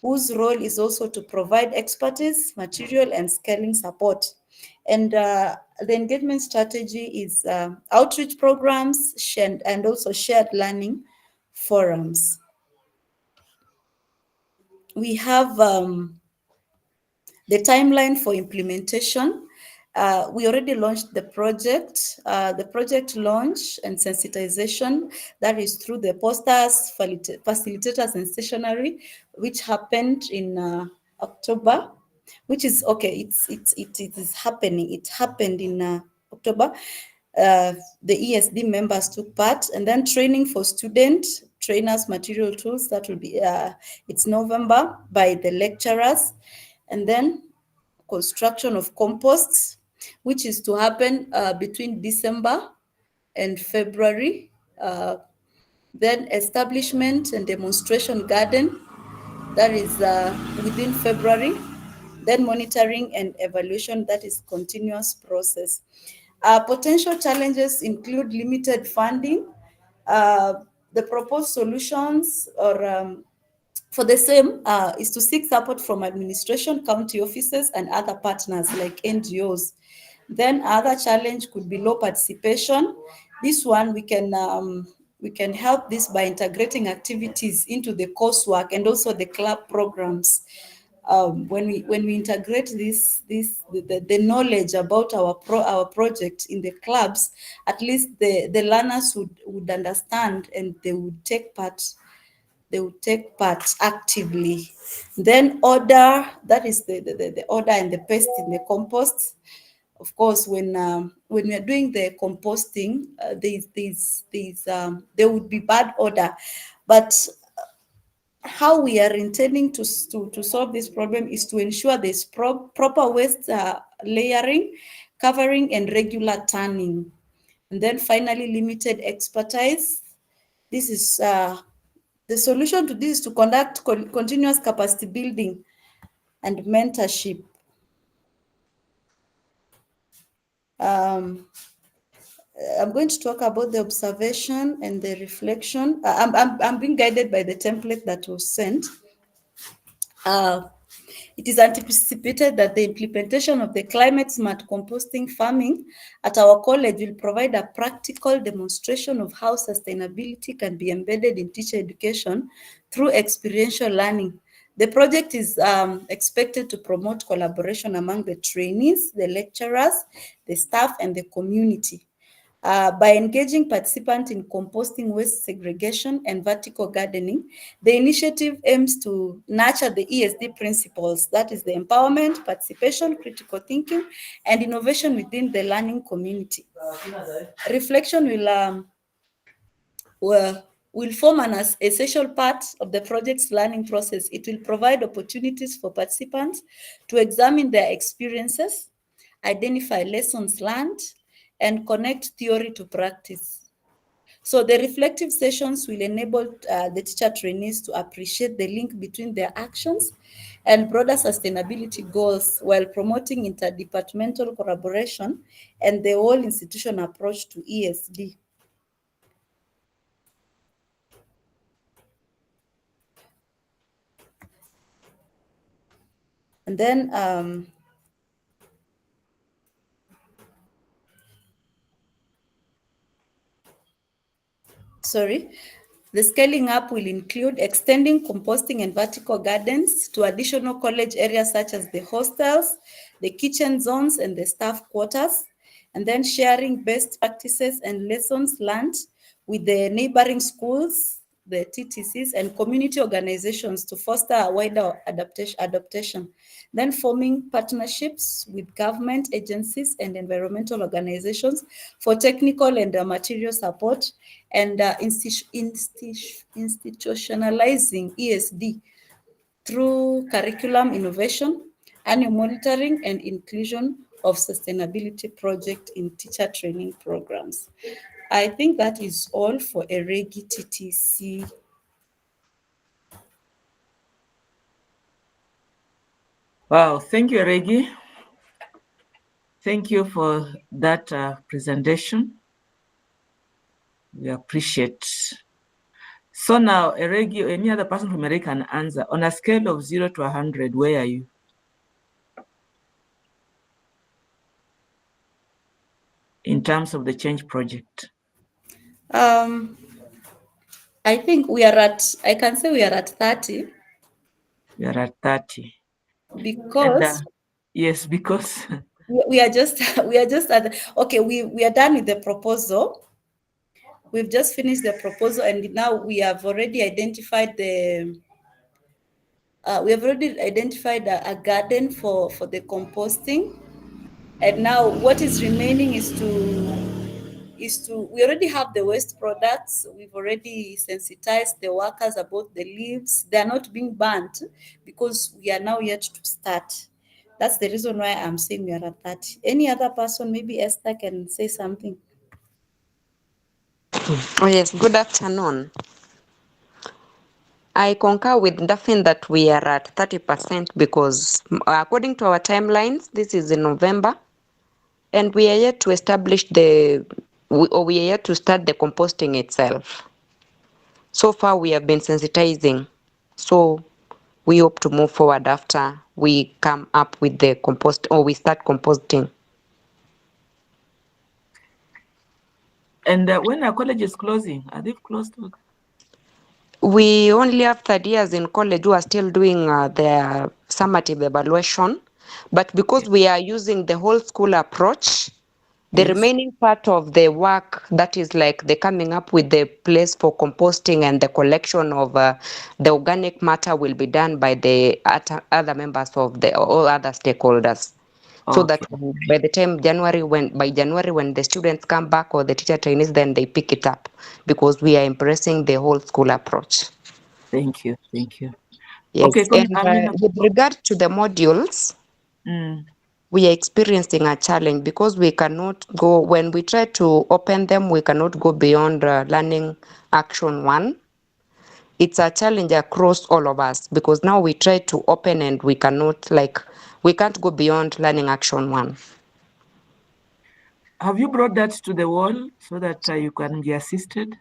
whose role is also to provide expertise, material, and scaling support. And the engagement strategy is outreach programs and also shared learning forums. We have the timeline for implementation. We already launched the project. The project launch and sensitization, that is through the posters, facilitators, and stationery, which happened in October, which is okay. It is happening. It happened in October. The ESD members took part, and then training for students, trainers, material tools, that will be it's November by the lecturers, and then construction of composts, which is to happen between December and February. Then establishment and demonstration garden, that is within February. Then monitoring and evaluation, that is continuous process. Potential challenges include limited funding. The proposed solutions for the same is to seek support from administration, county offices, and other partners like NGOs. Then other challenge could be low participation. This one we can help this by integrating activities into the coursework and also the club programs. when we integrate the knowledge about our project in the clubs, at least the learners would understand and they would take part. They would take part actively. Then order, that is the order and the paste in the compost. Of course, when we are doing the composting, there would be bad odor, but how we are intending to solve this problem is to ensure there's proper waste layering, covering, and regular turning. And then finally, limited expertise. This is the solution to this is to conduct continuous capacity building and mentorship. I'm going to talk about the observation and the reflection. I'm being guided by the template that was sent. It is anticipated that the implementation of the climate smart composting farming at our college will provide a practical demonstration of how sustainability can be embedded in teacher education through experiential learning. The project is expected to promote collaboration among the trainees, the lecturers, the staff, and the community. By engaging participants in composting, waste segregation, and vertical gardening, the initiative aims to nurture the ESD principles, that is the empowerment, participation, critical thinking, and innovation within the learning community. Reflection will form an essential part of the project's learning process. It will provide opportunities for participants to examine their experiences, identify lessons learned, and connect theory to practice. So the reflective sessions will enable the teacher trainees to appreciate the link between their actions and broader sustainability goals while promoting interdepartmental collaboration and the whole institution approach to ESD. And then the scaling up will include extending composting and vertical gardens to additional college areas such as the hostels, the kitchen zones, and the staff quarters, and then sharing best practices and lessons learned with the neighboring schools, the TTCs, and community organizations to foster a wider adaptation. Then forming partnerships with government agencies and environmental organizations for technical and material support, and institutionalizing ESD through curriculum innovation, annual monitoring, and inclusion of sustainability project in teacher training programs. I think that is all for EREGI TTC. Wow, thank you, Regi. Thank you for that presentation. We appreciate. So now, Regi, or any other person from EREGI can answer. On a scale of 0 to 100, where are you? In terms of the change project? I think we are I can say we are at 30. We are at 30. Because yes, because we are just okay, we are done with the proposal. We've just finished the proposal, and now we have already identified a garden for the composting. And now what is remaining is we already have the waste products. We've already sensitized the workers about the leaves. They are not being burnt because we are now yet to start. That's the reason why I'm saying we are at 30. Any other person, maybe Esther can say something. Oh yes, good afternoon. I concur with Daphne that we are at 30% because according to our timelines, this is in November, and we are yet to establish we are yet to start the composting itself. So far, we have been sensitizing, so we hope to move forward after we come up with the compost or we start composting. And when our college is closing, are they closed? We only have third years in college who are still doing their summative evaluation. But because we are using the whole school approach, the Yes. remaining part of the work, that is like the coming up with the place for composting and the collection of the organic matter, will be done by the other members of the all other stakeholders. So that by the time by January when the students come back or the teacher trainees, then they pick it up, because we are embracing the whole school approach. Thank you. Thank you. Yes, Okay, and with regard to the modules, we are experiencing a challenge because we cannot go, when we try to open them, we cannot go beyond learning action 1. It's a challenge across all of us, because now we try to open and we cannot, we can't go beyond learning action 1. Have you brought that to the wall so that you can be assisted?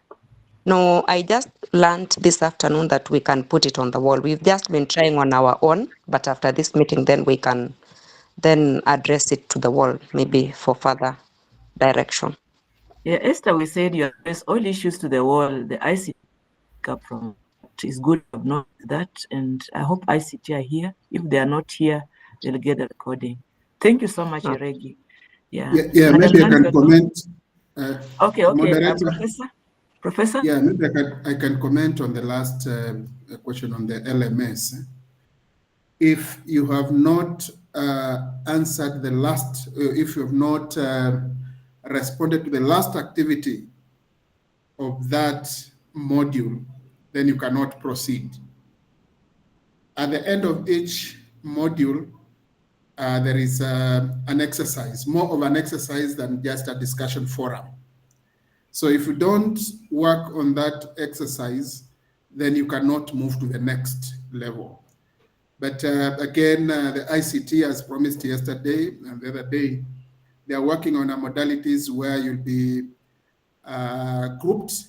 No, I just learned this afternoon that we can put it on the wall. We've just been trying on our own, but after this meeting, then we can then address it to the wall, maybe for further direction. Yeah, Esther, we said you address all issues to the wall. The ICT up from it is good to know that, and I hope ICT are here. If they are not here, they'll get the recording. Thank you so much, Iregi. Yeah. Yeah, Madam maybe I Nancy, can comment. Okay, Moderator. Professor? Yeah, maybe I can comment on the last question on the LMS. If you have not answered the last, if you have not responded to the last activity of that module, then you cannot proceed. At the end of each module, there is an exercise, more of an exercise than just a discussion forum. So if you don't work on that exercise, then you cannot move to the next level. But again, the ICT, as promised yesterday and the other day, they are working on a modalities where you'll be grouped,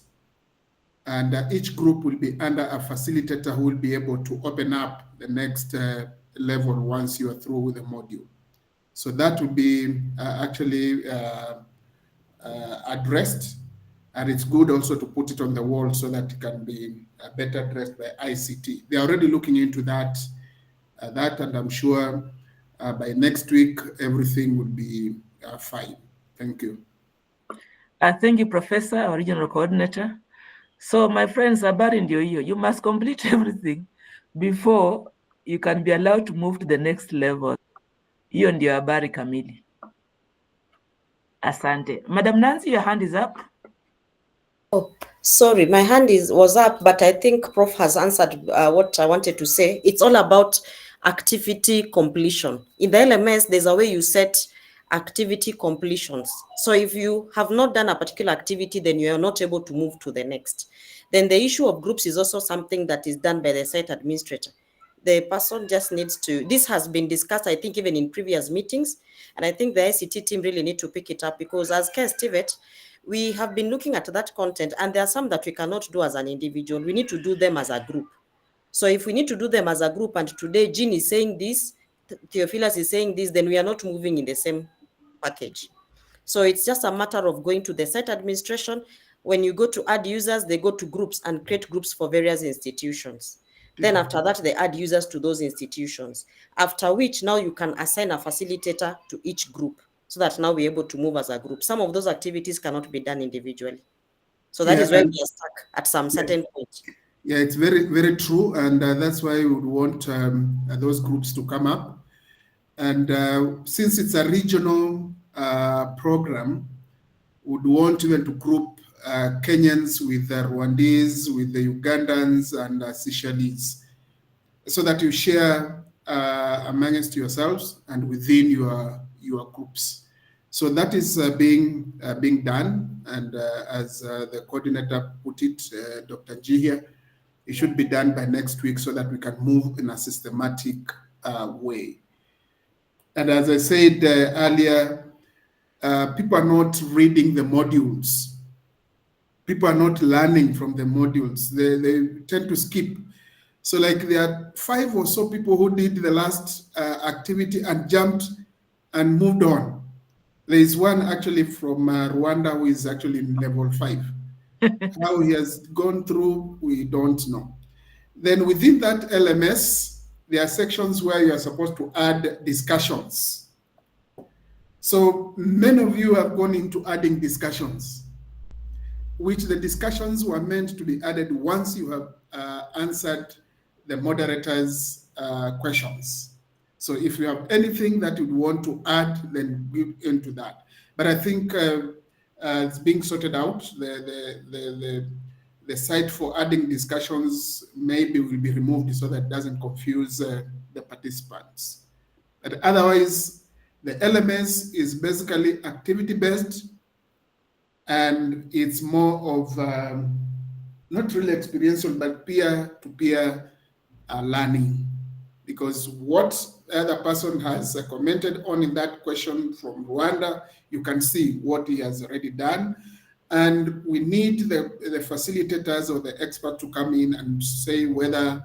and each group will be under a facilitator who will be able to open up the next level once you are through with the module. So that will be actually addressed, and it's good also to put it on the wall so that it can be better addressed by ICT. They're already looking into that, and I'm sure by next week, everything will be fine. Thank you. Thank you, Professor, our regional coordinator. So, my friends, habari ndio hiyo. You must complete everything before you can be allowed to move to the next level. Hiyo ndio habari kamili. Asante. Madam Nancy, your hand is up. Oh, sorry, my hand was up, but I think Prof has answered what I wanted to say. It's all about activity completion. In the LMS, there's a way you set activity completions. So if you have not done a particular activity, then you are not able to move to the next. Then the issue of groups is also something that is done by the site administrator. The person just needs to, this has been discussed, I think, even in previous meetings, and I think the ICT team really need to pick it up, because as Care Stivet, we have been looking at that content, and there are some that we cannot do as an individual. We need to do them as a group. So if we need to do them as a group, and today Jean is saying this, Theophilus is saying this, then we are not moving in the same package. So it's just a matter of going to the site administration. When you go to add users, they go to groups and create groups for various institutions. Then after that, they add users to those institutions. After which, now you can assign a facilitator to each group, so that now we're able to move as a group. Some of those activities cannot be done individually. So that is why we are stuck at some certain point. Yeah, it's very, very true. And that's why we would want those groups to come up. And since it's a regional program, would want even to group Kenyans with the Rwandese, with the Ugandans and Seychelles, so that you share amongst yourselves and within your groups. So that is being done, and as the coordinator put it, Dr. G here, it should be done by next week so that we can move in a systematic way. And as I said earlier, people are not reading the modules. People are not learning from the modules. They tend to skip. So like there are 5 or so people who did the last activity and jumped and moved on. There is one actually from Rwanda who is actually in level 5. How he has gone through, we don't know. Then within that LMS, there are sections where you are supposed to add discussions. So many of you have gone into adding discussions, which the discussions were meant to be added once you have answered the moderator's questions. So if you have anything that you want to add, then give into that. But I think it's being sorted out. The site for adding discussions maybe will be removed so that it doesn't confuse the participants. But otherwise, the LMS is basically activity-based, and it's more of not really experiential, but peer-to-peer learning. Because what the other person has commented on in that question from Rwanda, you can see what he has already done. And we need the facilitators or the expert to come in and say whether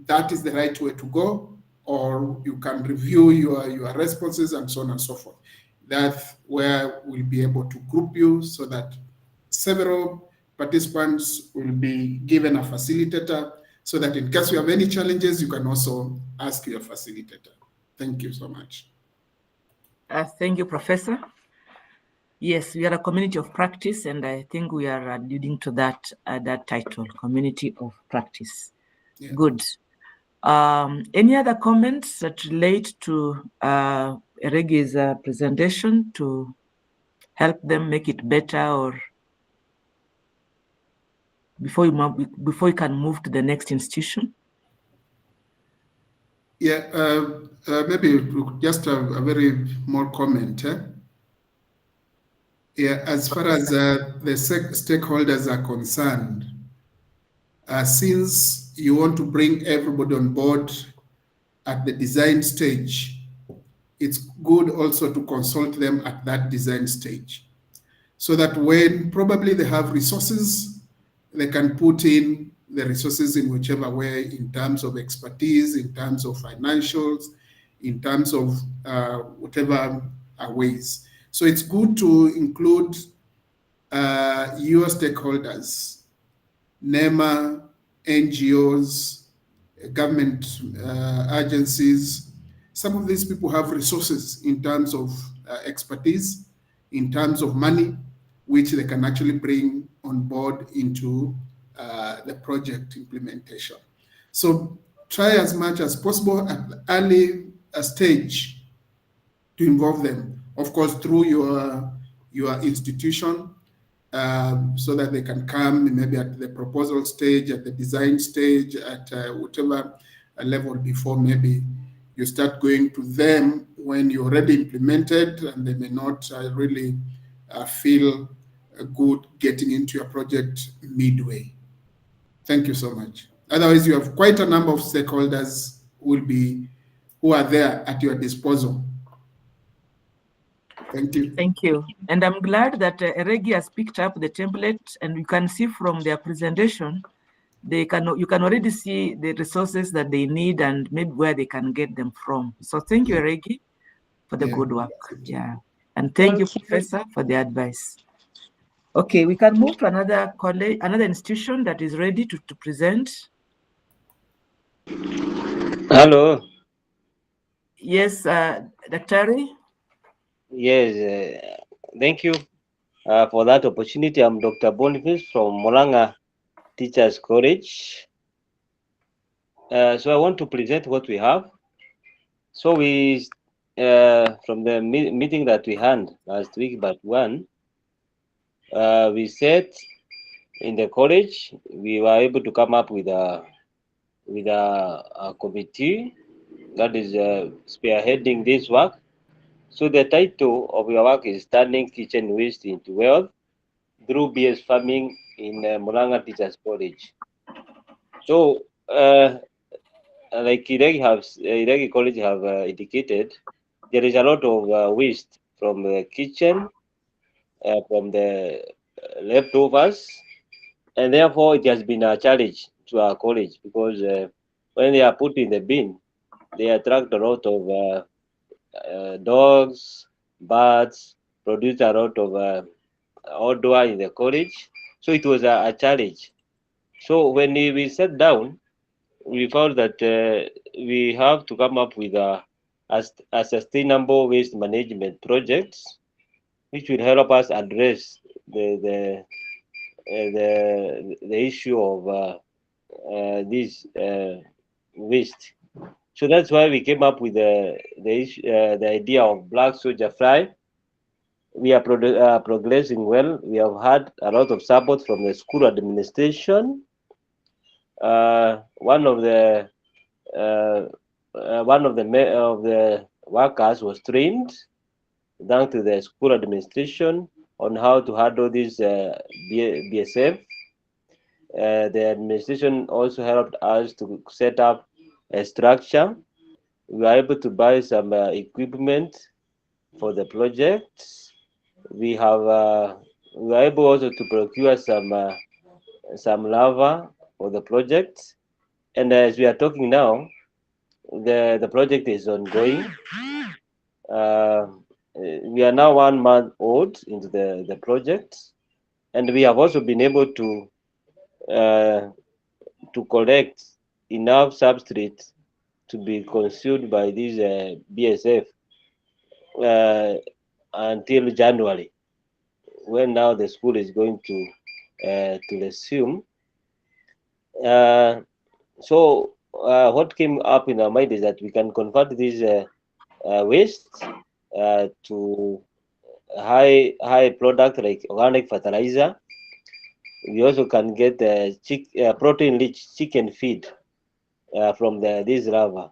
that is the right way to go, or you can review your responses and so on and so forth. That's where we'll be able to group you so that several participants will be given a facilitator, so that in case you have any challenges, you can also ask your facilitator. Thank you so much. Thank you, Professor. Yes, we are a community of practice, and I think we are alluding to that title, community of practice. Yeah. Good. Any other comments that relate to Eregi's presentation to help them make it better, or before you can move to the next institution? Yeah, maybe just a very more comment. Yeah, as far as the stakeholders are concerned, since you want to bring everybody on board at the design stage, it's good also to consult them at that design stage, so that when probably they have resources, they can put in the resources in whichever way, in terms of expertise, in terms of financials, in terms of whatever ways. So it's good to include your stakeholders, NEMA, NGOs, government agencies. Some of these people have resources in terms of expertise, in terms of money, which they can actually bring on board into the project implementation. So try as much as possible at the early stage to involve them, of course, through your institution, so that they can come maybe at the proposal stage, at the design stage, at whatever level before maybe you start going to them when you're already implemented, and they may not really feel good getting into your project midway. Thank you so much. Otherwise, you have quite a number of stakeholders who are there at your disposal. Thank you. Thank you. And I'm glad that Eregi has picked up the template, and you can see from their presentation, you can already see the resources that they need and maybe where they can get them from. So thank you, Eregi, for the good work. Yeah. And thank you, Professor, for the advice. Okay, we can move to another college, another institution that is ready to present. Hello. Yes, Daktari. Yes, thank you for that opportunity. I'm Dr. Boniface from Molanga Teachers College. So I want to present what we have. So we, from the meeting that we had last week, but one, we said in the college, we were able to come up with a committee that is spearheading this work. So the title of your work is Turning Kitchen Waste into Wealth through BS Farming in Molanga Teachers College. So, like Iregi College have indicated, there is a lot of waste from the kitchen, from the leftovers, and therefore it has been a challenge to our college, because when they are put in the bin, they attract a lot of dogs, birds, produce a lot of odor in the college. So it was a challenge. So when we sat down, we found that we have to come up with a sustainable waste management projects, which will help us address the issue of this waste. So that's why we came up with the idea of black soldier fly. We are progressing well. We have had a lot of support from the school administration. One of the workers was trained, thanks to the school administration, on how to handle this BSF. The administration also helped us to set up a structure. We were able to buy some equipment for the project. We were able also to procure some lava for the project. And as we are talking now, the project is ongoing. We are now 1 month old into the project, and we have also been able to collect enough substrate to be consumed by this BSF until January, when now the school is going to resume. So what came up in our mind is that we can convert this waste to high product like organic fertilizer. We also can get protein-rich chicken feed from this larva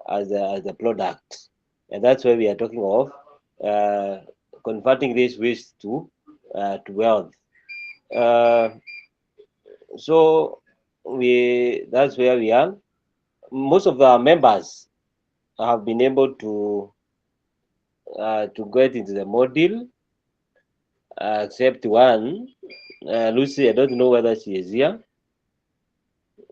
as a product, and that's why we are talking of converting this waste to wealth. So that's where we are. Most of our members have been able to get into the module, except one, Lucy. I don't know whether she is here.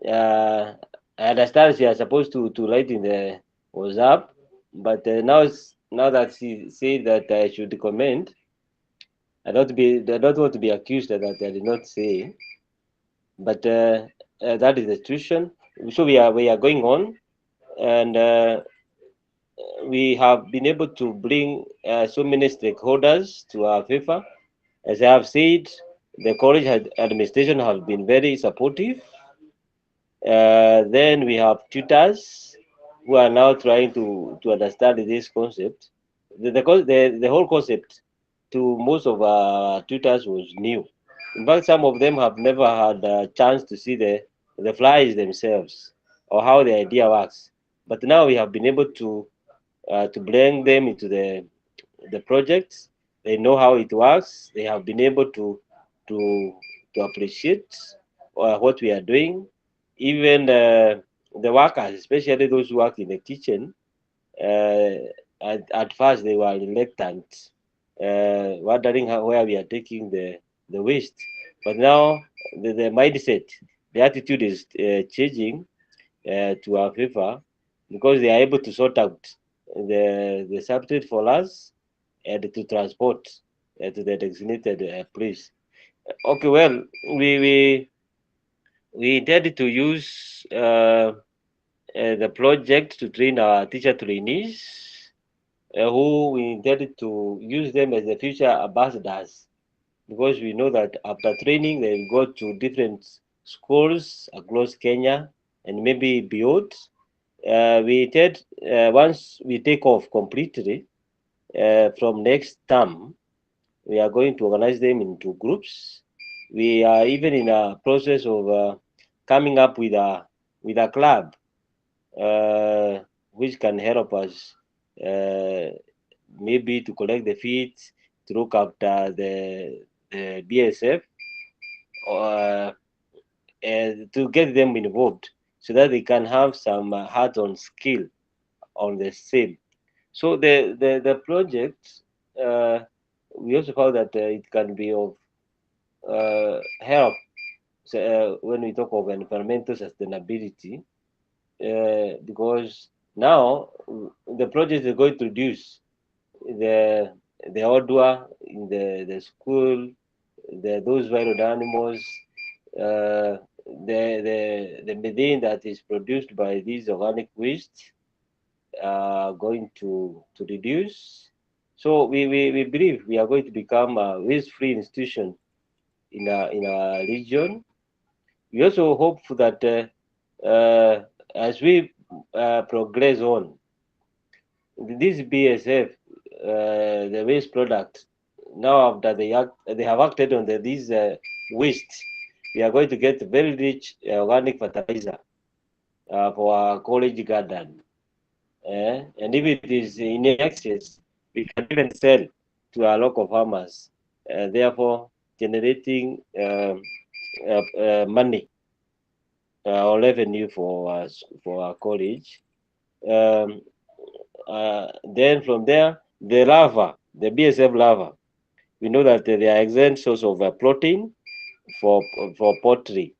I understand she is supposed to write in the WhatsApp, but now that she said that I should comment, I don't want to be accused that I did not say. But that is the situation. So we are going on, and we have been able to bring so many stakeholders to our FIFA. As I have said, the college administration have been very supportive. Then we have tutors who are now trying to understand this concept. The whole concept to most of our tutors was new. In fact, some of them have never had a chance to see the flies themselves or how the idea works. But now we have been able to bring them into the projects. They know how it works. They have been able to appreciate what we are doing. Even the workers, especially those who work in the kitchen, at first they were reluctant, wondering where we are taking the waste. But now the mindset, the attitude is changing to our favor, because they are able to sort out the substrate for us and to transport to the designated place. Okay, well, we intended to use the project to train our teacher trainees, who we intended to use them as the future ambassadors, because we know that after training they go to different schools across Kenya and maybe beyond. We intend, once we take off completely from next term, we are going to organize them into groups. We are even in a process of coming up with a club which can help us maybe to collect the feeds, to look after the BSF, and to get them involved so that they can have some hands-on skill on the same. So the project, we also found that it can be of help when we talk of environmental sustainability, because now the project is going to reduce the odor in the school, those wild animals, the methane that is produced by these organic waste are going to reduce. So we believe we are going to become a waste-free institution in our region. We also hope that as we progress on, this BSF, the waste product, now after they have acted on these waste, we are going to get very rich organic fertilizer for our college garden. And if it is in excess, we can even sell to our local farmers, therefore generating money or revenue for us, for our college. Then from there, the larva, the BSF larva, we know that they are excellent source of protein for poultry,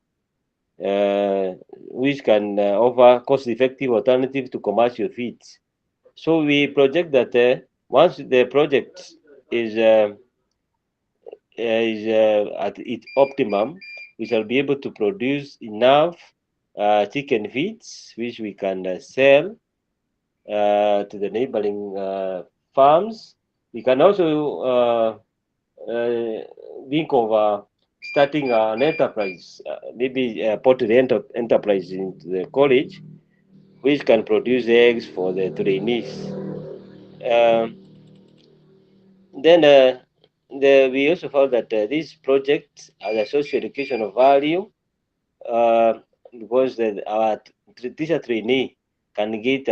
which can offer cost-effective alternative to commercial feeds. So we project that once the project is at its optimum, we shall be able to produce enough chicken feeds, which we can sell to the neighboring farms. We can also think of starting an enterprise, maybe a poultry enterprise in the college, which can produce eggs for the trainees. Then we also found that this project has a socio-educational value because our teacher trainee can gain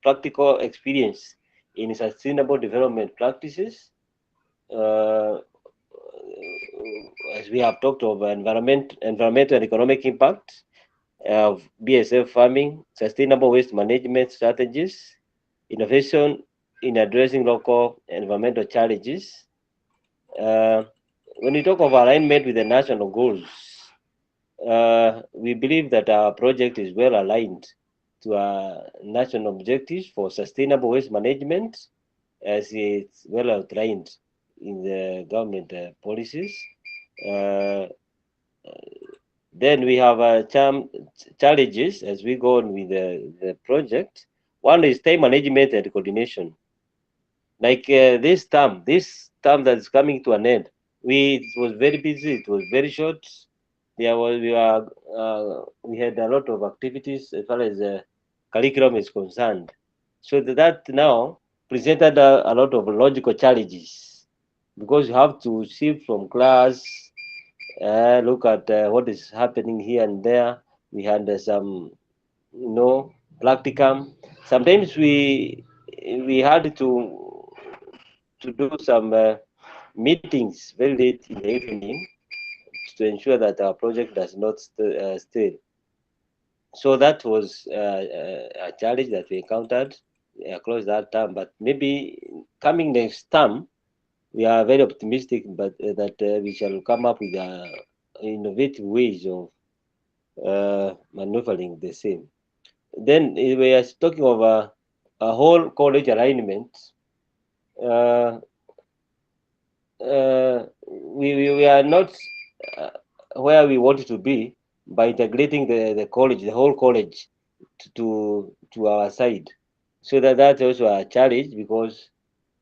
practical experience in sustainable development practices. As we have talked of environmental and economic impact of BSF farming, sustainable waste management strategies, innovation in addressing local environmental challenges. When we talk of alignment with the national goals, we believe that our project is well aligned to our national objectives for sustainable waste management, as it's well outlined in the government policies. Then we have challenges as we go on with the project. One is time management and coordination. Like this term that is coming to an end, it was very busy. It was very short. We had a lot of activities as far as the curriculum is concerned. So that now presented a lot of logical challenges, because you have to shift from class, look at what is happening here and there. We had some, practicum. Sometimes we had to do some meetings very late in the evening to ensure that our project does not stale. So that was a challenge that we encountered across that term. But maybe coming next term, we are very optimistic, but that we shall come up with innovative ways of maneuvering the same. Then we are talking of a whole college alignment. We are not where we wanted to be by integrating the college, the whole college, to our side. So that's also a challenge, because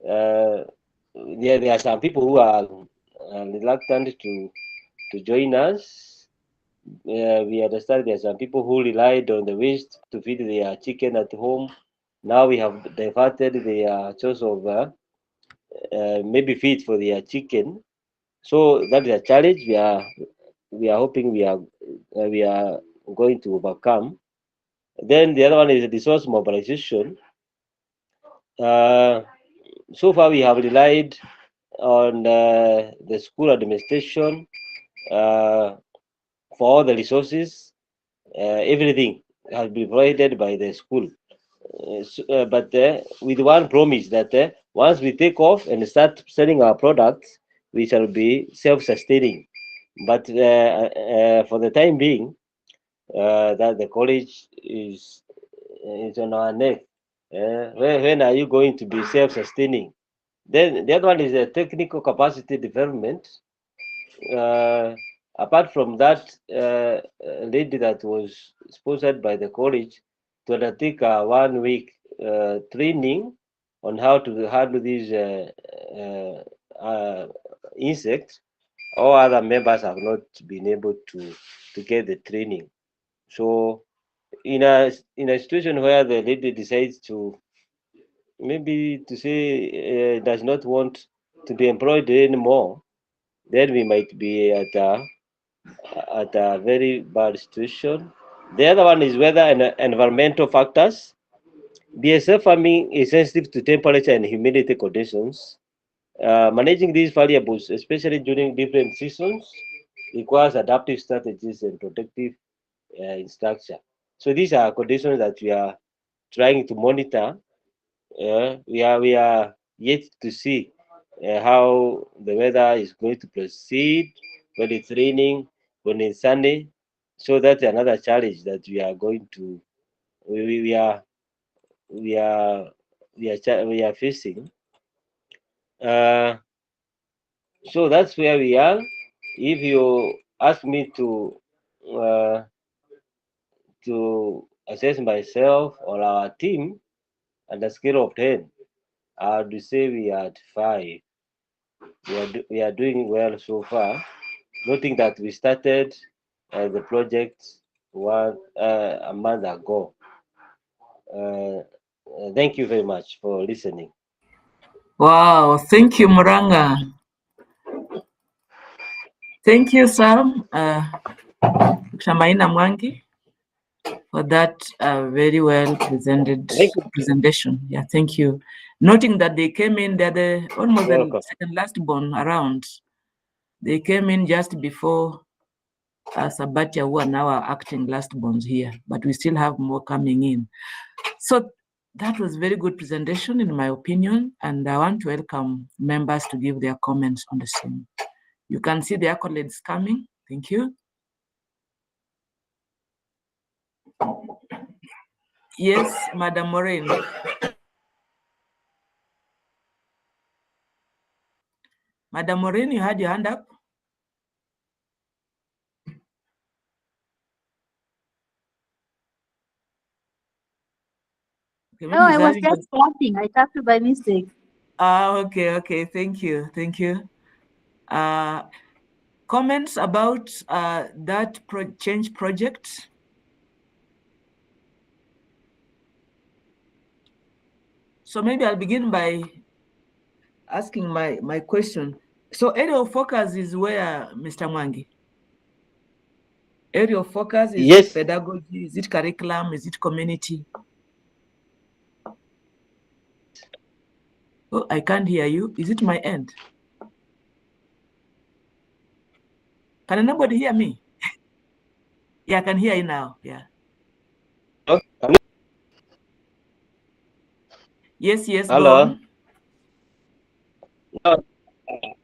there are some people who are reluctant to join us. We understand there are some people who relied on the waste to feed their chicken at home. Now we have diverted their source of maybe feed for their chicken. So that is a challenge we are hoping we are going to overcome. Then the other one is resource mobilization. So far we have relied on the school administration for all the resources. Everything has been provided by the school. But with one promise that once we take off and start selling our products, we shall be self-sustaining. But for the time being, that the college is on our neck. When are you going to be self-sustaining? Then the other one is the technical capacity development. apart from that lady that was sponsored by the college to undertake a 1 week training on how to handle these insects, all other members have not been able to get the training. So in a situation where the lady decides to maybe to say does not want to be employed anymore, then we might be at a very bad situation. The other one is weather and environmental factors. BSF farming is sensitive to temperature and humidity conditions. Managing these variables, especially during different seasons, requires adaptive strategies and protective structure. So these are conditions that we are trying to monitor. We are yet to see how the weather is going to proceed when it's raining, when it's sunny. So that's another challenge that we are going to we are facing. So that's where we are. If you ask me to assess myself or our team on a scale of 10, I would say we are at 5. We are doing well so far, noting that we started the project a month ago. Thank you very much for listening. Wow, thank you, Muranga. Thank you, Sam, Shamaina Mwangi, for that very well presented presentation. Yeah, thank you. Noting that they came in, they're almost the second last born around. They came in just before Sabatia, who are now our acting last borns here, but we still have more coming in. So that was very good presentation, in my opinion, and I want to welcome members to give their comments on the same. You can see the accolades coming. Thank you. Yes, Madam Maureen. Madam Maureen, you had your hand up. Okay, No, I was just clapping. I tapped by mistake. Okay. Thank you. Comments about that change project? So maybe I'll begin by asking my question. So area of focus is where, Mr. Mwangi? Area of focus, is it pedagogy, is it curriculum, is it community? Oh, I can't hear you. Is it my end? Can anybody hear me? Yeah, I can hear you now. Yeah. Yes, Hello. Go on.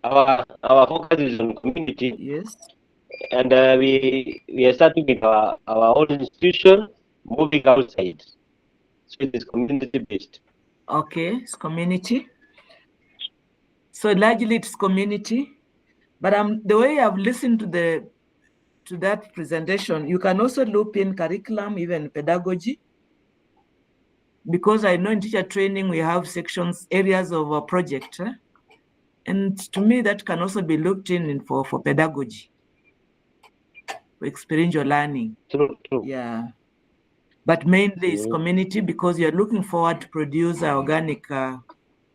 Our focus is on community. Yes. And we are starting with our own institution, moving outside. So it is community based. Okay, it's community. So largely it's community, but the way I've listened to that presentation, you can also loop in curriculum, even pedagogy, because I know in teacher training we have sections, areas of a project, and to me that can also be looped in for pedagogy, for experiential learning. True. Yeah, but mainly it's community, because you're looking forward to produce organic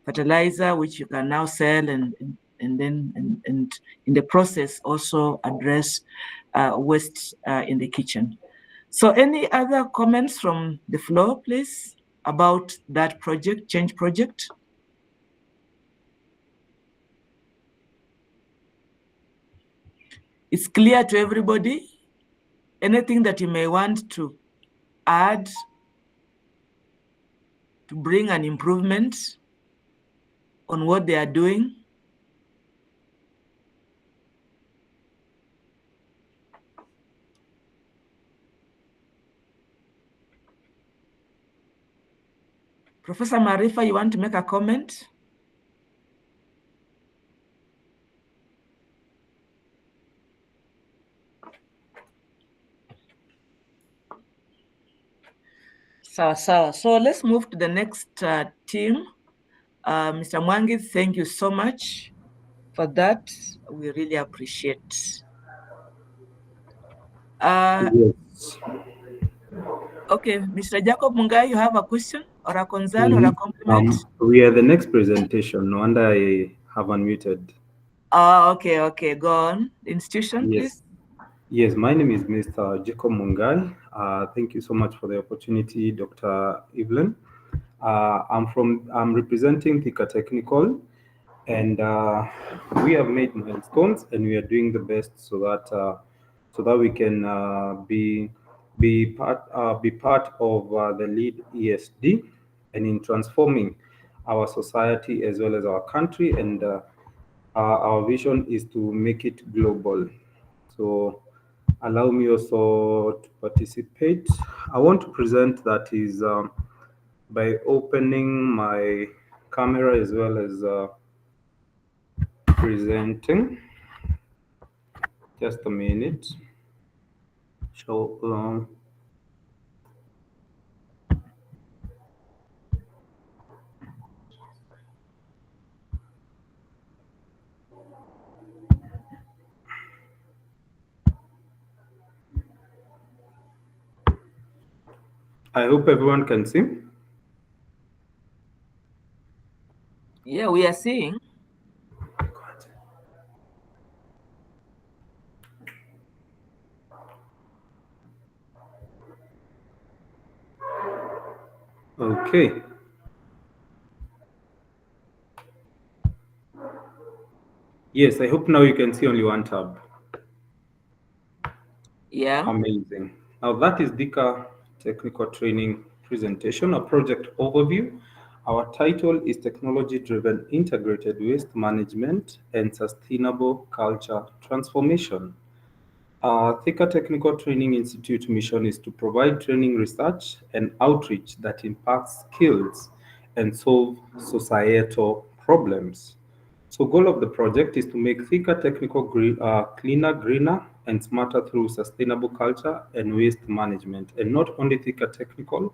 fertilizer, which you can now sell and then in the process also address waste in the kitchen. So any other comments from the floor, please, about that project, change project? It's clear to everybody. Anything that you may want to add to bring an improvement on what they are doing? Professor Marifa, you want to make a comment? So let's move to the next team. Mr. Mwangi, thank you so much for that. We really appreciate. Yes. Okay, Mr. Jacob Mungai, you have a question or a concern or a compliment? We are the next presentation. No wonder I have unmuted. Okay, go on. Institution, please. Yes, my name is Mr. Jacob Mungai. Thank you so much for the opportunity, Dr. Evelyn. I'm representing Thika Technical, and we have made milestones, and we are doing the best so that we can be part of the LEAD-ESD, and in transforming our society as well as our country, and our vision is to make it global. So allow me also to participate. I want to present that is by opening my camera as well as presenting. Just a minute. So I hope everyone can see. Yeah, we are seeing. Okay. Yes, I hope now you can see only one tab. Yeah. Amazing. Now that is Thika Technical Training Presentation, a project overview. Our title is Technology-Driven Integrated Waste Management and Sustainable Culture Transformation. Thika Technical Training Institute mission is to provide training, research, and outreach that impacts skills and solve societal problems. So goal of the project is to make Thika Technical cleaner, greener, and smarter through sustainable culture and waste management. And not only Thika Technical,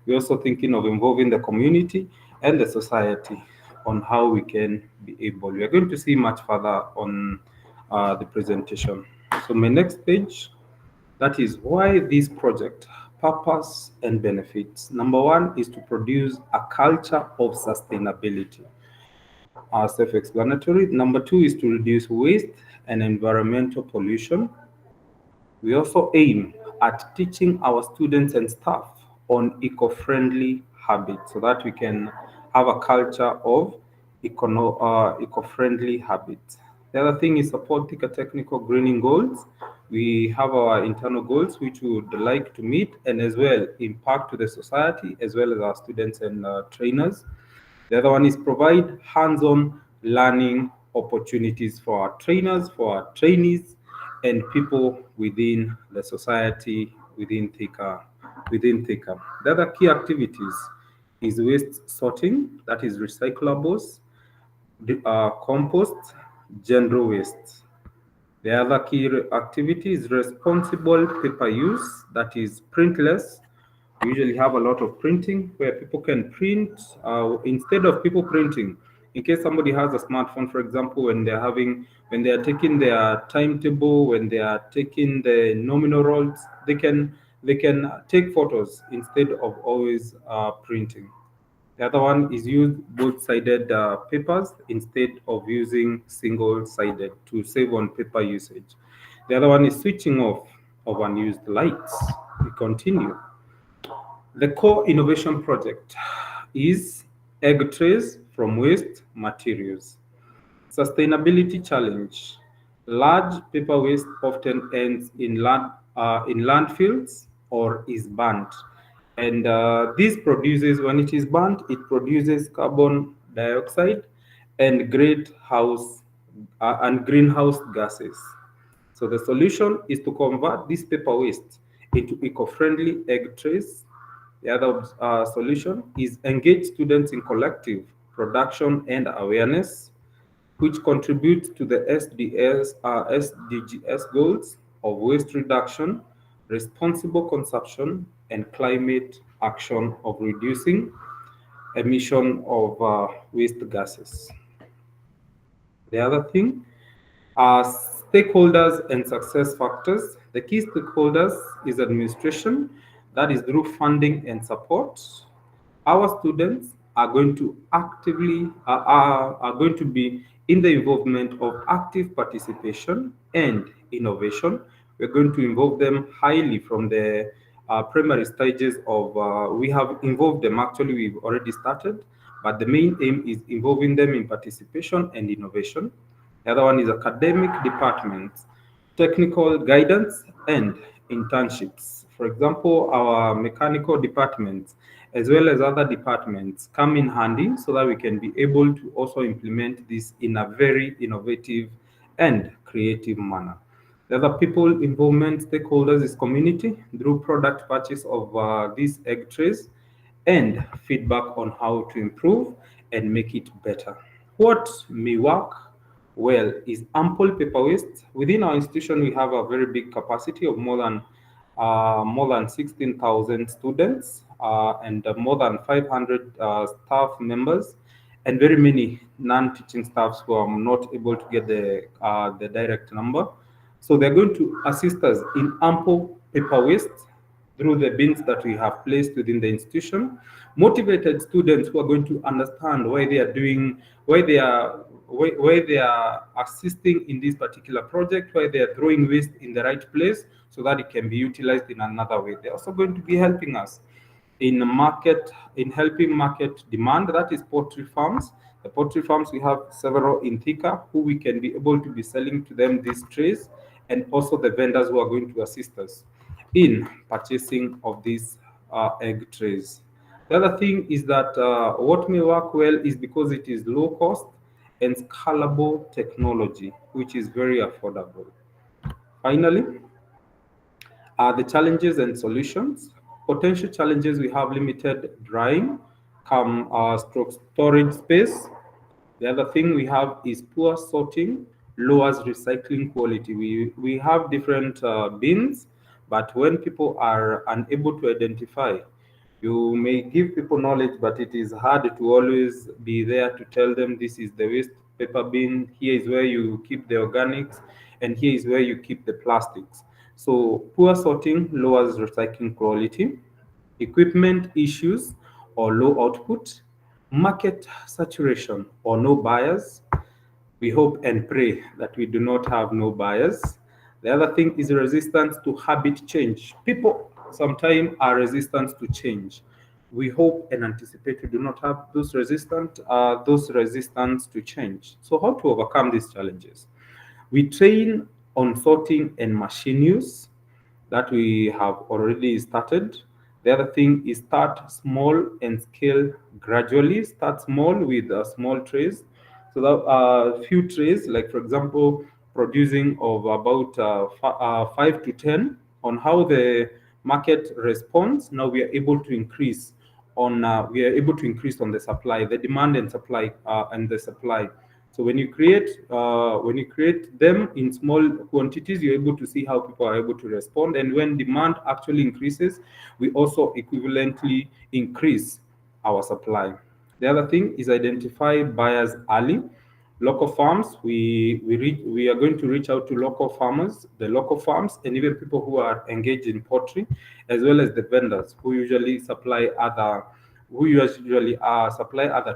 we're also thinking of involving the community and the society on how we can be able. We are going to see much further on the presentation. So my next page, that is why this project, purpose and benefits. Number one is to produce a culture of sustainability. Self-explanatory. Number two is to reduce waste and environmental pollution. We also aim at teaching our students and staff on eco-friendly habits so that we can have a culture of eco-friendly habits. The other thing is support Thika Technical greening goals. We have our internal goals which we would like to meet, and as well impact to the society as well as our students and trainers. The other one is provide hands-on learning opportunities for our trainers, for our trainees, and people within the society, within Thika. The other key activities is waste sorting, that is recyclables, compost, general waste. The other key activity is responsible paper use, that is printless. We usually have a lot of printing where people can print instead of people printing. In case somebody has a smartphone, for example, when they are taking their timetable, when they are taking the nominal rolls, they can take photos instead of always printing. The other one is use both-sided papers instead of using single-sided to save on paper usage. The other one is switching off of unused lights. We continue. The core innovation project is egg trays from waste materials. Sustainability challenge. Large paper waste often ends in landfills or is burnt. And this produces, when it is burnt, it produces carbon dioxide and greenhouse gases. So the solution is to convert this paper waste into eco-friendly egg trays. The other solution is engage students in collective production and awareness, which contributes to the SDGs goals of waste reduction, responsible consumption, and climate action of reducing emission of waste gases. The other thing are stakeholders and success factors. The key stakeholders is administration, that is through funding and support. Our students are going to are going to be in the involvement of active participation and innovation. We're going to involve them highly from the primary stages of, we have involved them, actually we've already started, but the main aim is involving them in participation and innovation. The other one is academic departments, technical guidance, and internships. For example, our mechanical departments, as well as other departments, come in handy so that we can be able to also implement this in a very innovative and creative manner. The other people involvement stakeholders is community through product purchase of these egg trays and feedback on how to improve and make it better. What may work well is ample paper waste. Within our institution, we have a very big capacity of more than 16,000 students and more than 500 staff members, and very many non-teaching staffs who are not able to get the direct number. So they're going to assist us in ample paper waste through the bins that we have placed within the institution. Motivated students who are going to understand why they are doing, why they are assisting in this particular project, why they are throwing waste in the right place so that it can be utilized in another way. They're also going to be helping us in helping market demand, that is poultry farms. The poultry farms, we have several in Thika who we can be able to be selling to them these trays, and also the vendors who are going to assist us in purchasing of these egg trays. The other thing is that what may work well is because it is low cost and scalable technology, which is very affordable. Finally, the challenges and solutions. Potential challenges, we have limited drying, stroke storage space. The other thing we have is poor sorting, lowers recycling quality. We have different bins, but when people are unable to identify, you may give people knowledge, but it is hard to always be there to tell them this is the waste paper bin, here is where you keep the organics, and here is where you keep the plastics. So poor sorting lowers recycling quality, equipment issues or low output, market saturation or no buyers. We hope and pray that we do not have no buyers. The other thing is resistance to habit change. People sometimes are resistant to change. We hope and anticipate we do not have those resistance to change. So how to overcome these challenges? We train on sorting and machine use that we have already started. The other thing is start small and scale gradually. Start small with small trays. So that few trays, like for example, producing of about 5 to 10 on how the market responds. Now we are able to increase on the supply, the demand and supply and the supply. So when you create them in small quantities, you're able to see how people are able to respond. And when demand actually increases, we also equivalently increase our supply. The other thing is identify buyers early. Local farms, we are going to reach out to local farmers, the local farms, and even people who are engaged in poultry, as well as the vendors who usually supply other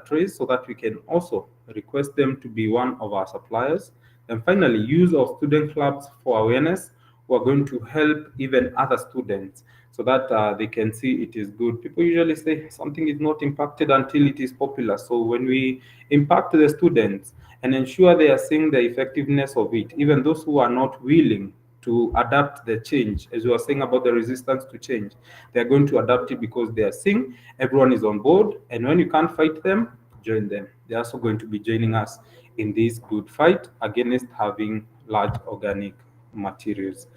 trays, so that we can also request them to be one of our suppliers. And finally, use of student clubs for awareness, who are going to help even other students so that they can see it is good. People usually say something is not impacted until it is popular. So when we impact the students and ensure they are seeing the effectiveness of it, even those who are not willing to adapt the change, as we were saying about the resistance to change, they're going to adapt it because they are seeing everyone is on board. And when you can't fight them, join them. They're also going to be joining us in this good fight against having large organic materials.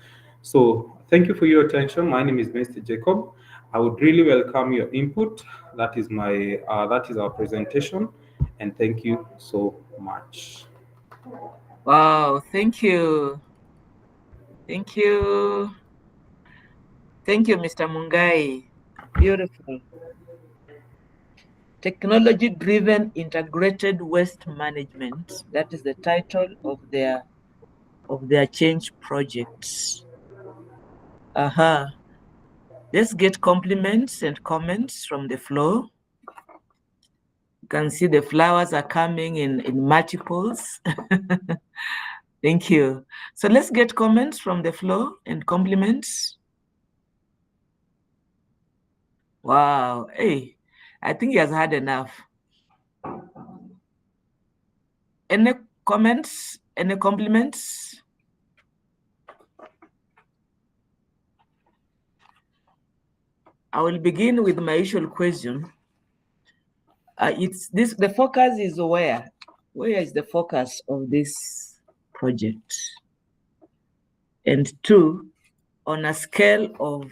So thank you for your attention. My name is Mr. Jacob. I would really welcome your input. That is our presentation, and thank you so much. Wow, thank you. Thank you. Thank you, Mr. Mungai. Beautiful. Technology-driven integrated waste management. That is the title of their change projects. Let's get compliments and comments from the floor. You can see the flowers are coming in multiples. Thank you. So let's get comments from the floor and compliments. Wow. Hey, I think he has had enough. Any comments? Any compliments? I will begin with my usual question. The focus is where? Where is the focus of this project? And two, on a scale of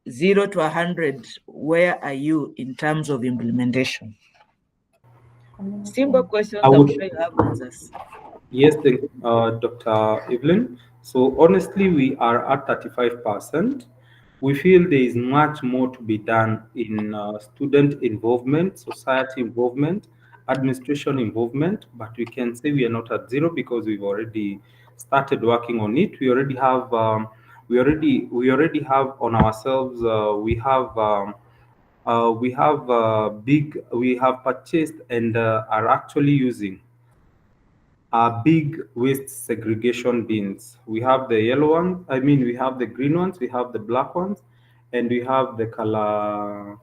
0 to 100, where are you in terms of implementation? Simple questions, I'm sure you have answers. Yes, Dr. Evelyn. So honestly, we are at 35%. We feel there is much more to be done in student involvement, society involvement, administration involvement, but we can say we are not at zero because we've already started working on it. We already have on ourselves. We have purchased and are actually using big waste segregation bins. We have the yellow ones, we have the green ones, we have the black ones, and we have the color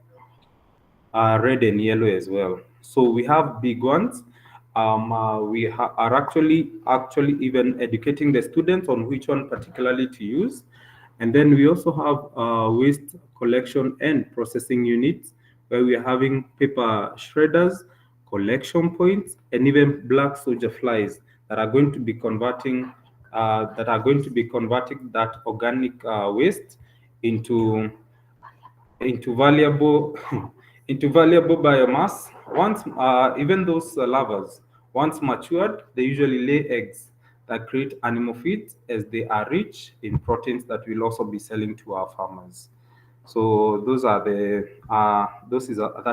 red and yellow as well. So we have big ones. We are actually even educating the students on which one particularly to use. And then we also have waste collection and processing units where we are having paper shredders, collection points, and even black soldier flies that are going to be converting that organic waste into valuable biomass. Once even those larvas, once matured, they usually lay eggs that create animal feed as they are rich in proteins that we'll also be selling to our farmers. So that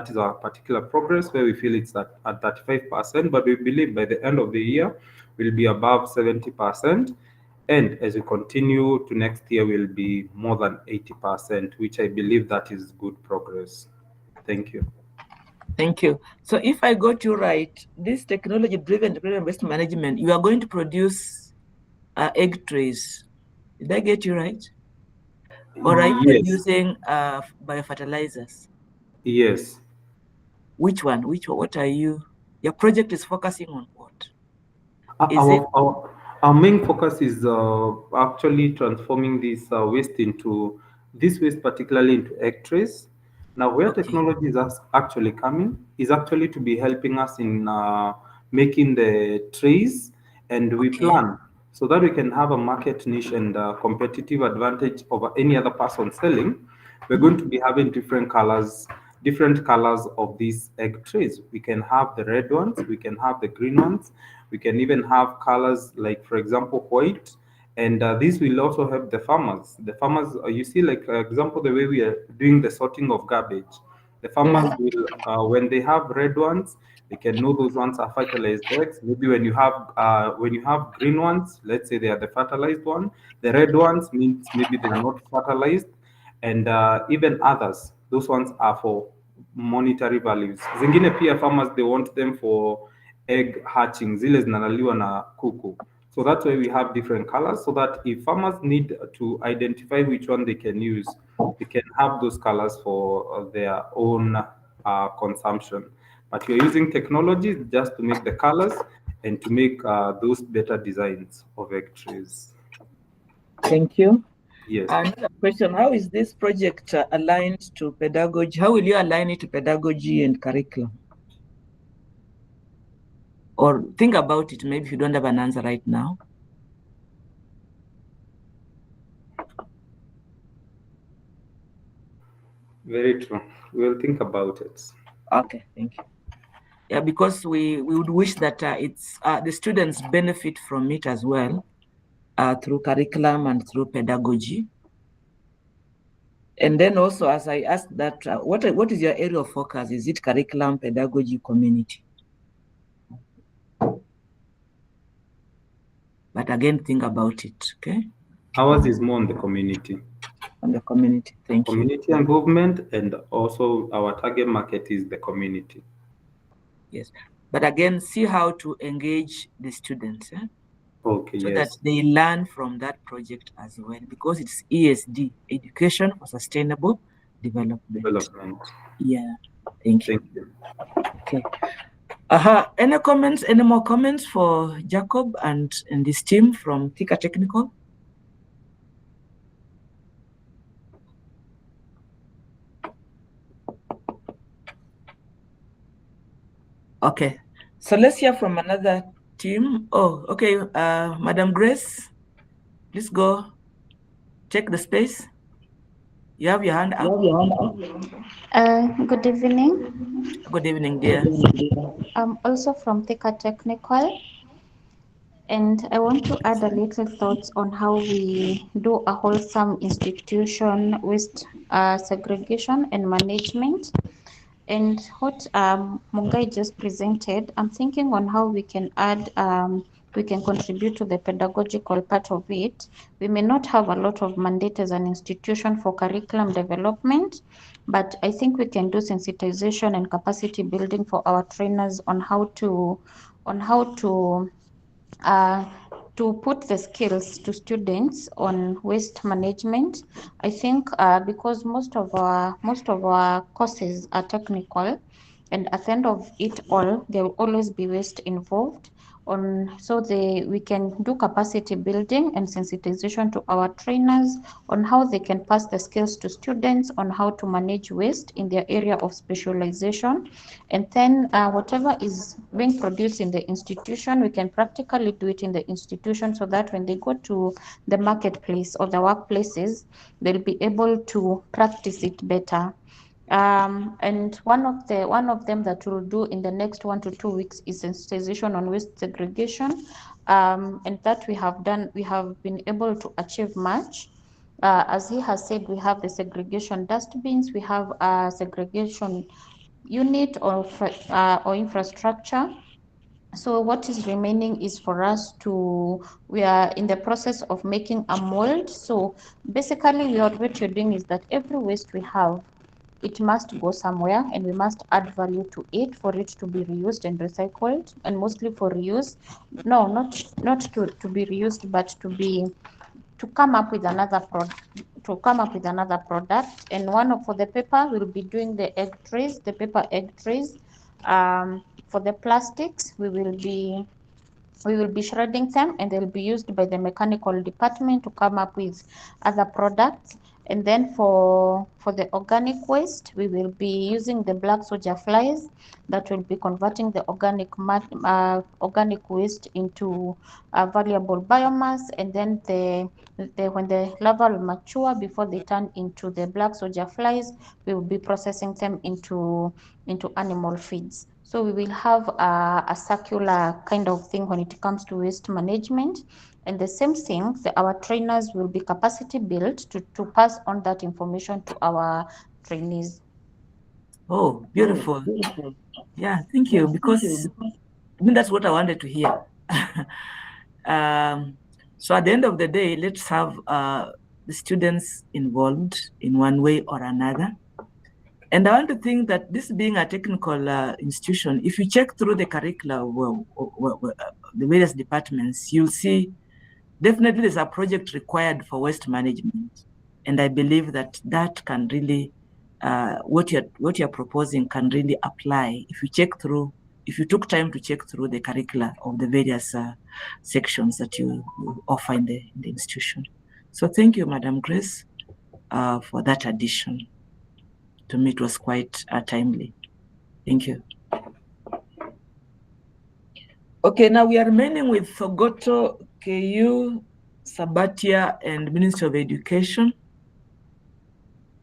is our particular progress where we feel it's at 35%, but we believe by the end of the year we'll be above 70%. And as we continue to next year, we'll be more than 80%, which I believe that is good progress. Thank you. Thank you. So if I got you right, this technology-driven waste management, you are going to produce egg trays. Did I get you right? Or are you using biofertilizers? Yes. Which one? What are you? Your project is focusing on what? Our main focus is actually transforming this waste particularly into egg trays. Now, where technology is actually coming is actually to be helping us in making the trays, and we plan so that we can have a market niche and competitive advantage over any other person selling. We're going to be having different colors of these egg trays. We can have the red ones, we can have the green ones, we can even have colors like, for example, white. And this will also help the farmers. The farmers, you see, like, for example, the way we are doing the sorting of garbage. The farmers will, when they have red ones, they can know those ones are fertilized eggs. Maybe when you have green ones, let's say they are the fertilized one. The red ones means maybe they are not fertilized, and even others. Those ones are for monetary values. Zingine pia farmers they want them for egg hatching. Zile zinalaliwa na kuku. So that's why we have different colors, so that if farmers need to identify which one they can use, they can have those colors for their own consumption. But we're using technology just to make the colors and to make those better designs of egg trays. Thank you. Yes. Another question, how is this project aligned to pedagogy? How will you align it to pedagogy and curriculum? Or think about it, maybe if you don't have an answer right now. Very true. We'll think about it. Okay, thank you. Yeah, because we would wish that the students benefit from it as well through curriculum and through pedagogy. And then also, as I asked that, what is your area of focus? Is it curriculum, pedagogy, community? But again, think about it, okay? Ours is more on the community. On the community, thank you. Community involvement, and also our target market is the community. Yes, but again, see how to engage the students, Okay, so yes. that they learn from that project as well, because it's ESD, Education for Sustainable Development. Yeah, thank you. Okay. Any comments? Any more comments for Jacob and his team from Thika Technical? Okay, so let's hear from another team. Oh, okay, Madam Grace, please go take the space. You have your hand up. Good evening. Good evening, dear. I'm also from Thika Technical, and I want to add a little thoughts on how we do a wholesome institution waste segregation and management. And what Mungai just presented, I'm thinking on how we can add, we can contribute to the pedagogical part of it. We may not have a lot of mandate as an institution for curriculum development, but I think we can do sensitization and capacity building for our trainers on how to put the skills to students on waste management. I think because most of our courses are technical, and at the end of it all, there will always be waste involved. We can do capacity building and sensitization to our trainers on how they can pass the skills to students on how to manage waste in their area of specialization. And then whatever is being produced in the institution, we can practically do it in the institution, so that when they go to the marketplace or the workplaces, they'll be able to practice it better. And one of them that we'll do in the next 1 to 2 weeks is sensitization on waste segregation, and that we have been able to achieve much. As he has said, we have the segregation dustbins, we have a segregation unit or infrastructure. So what is remaining is for us we are in the process of making a mold. So basically what we're doing is that every waste we have, it must go somewhere, and we must add value to it for it to be reused and recycled, and mostly for reuse. No, not to be reused, but to come up with another product. And for the paper, we'll be doing the paper egg trays. For the plastics, we will be shredding them, and they'll be used by the mechanical department to come up with other products. And then for the organic waste, we will be using the black soldier flies that will be converting the organic waste into valuable biomass. And then when the larvae will mature, before they turn into the black soldier flies, we will be processing them into animal feeds. So we will have a circular kind of thing when it comes to waste management. And the same thing, our trainers will be capacity built to pass on that information to our trainees. Oh, beautiful. Yeah, thank you, because I mean, that's what I wanted to hear. So at the end of the day, let's have the students involved in one way or another. And I want to think that this being a technical institution, if you check through the curricula, the various departments, you'll see definitely there's a project required for waste management. And I believe that can really, what you're proposing can really apply if you took time to check through the curricula of the various sections that you offer in the institution. So thank you, Madam Grace, for that addition. To me, it was quite timely. Thank you. Okay, now we are remaining with Sogoto, KU, Sabatia, and Ministry of Education.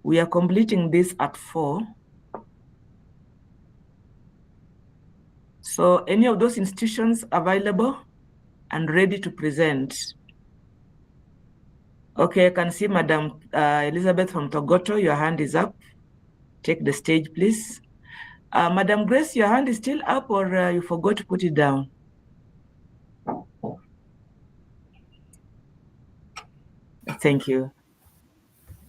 We are completing this at 4. So any of those institutions available and ready to present? Okay, I can see Madam Elizabeth from Togoto. Your hand is up. Take the stage, please. Madam Grace, your hand is still up, or you forgot to put it down? Thank you.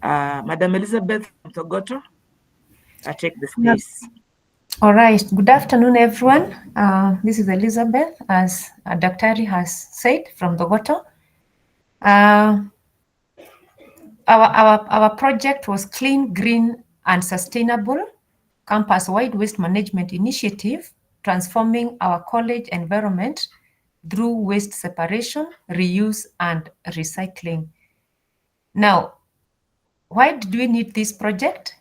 Madam Elizabeth from Togoto, I take the space. All right. Good afternoon, everyone. This is Elizabeth, as Dr. has said, from Togoto. Our project was Clean, Green, and Sustainable Campus-Wide Waste Management Initiative, transforming our college environment through waste separation, reuse, and recycling. Now, why did we need this project?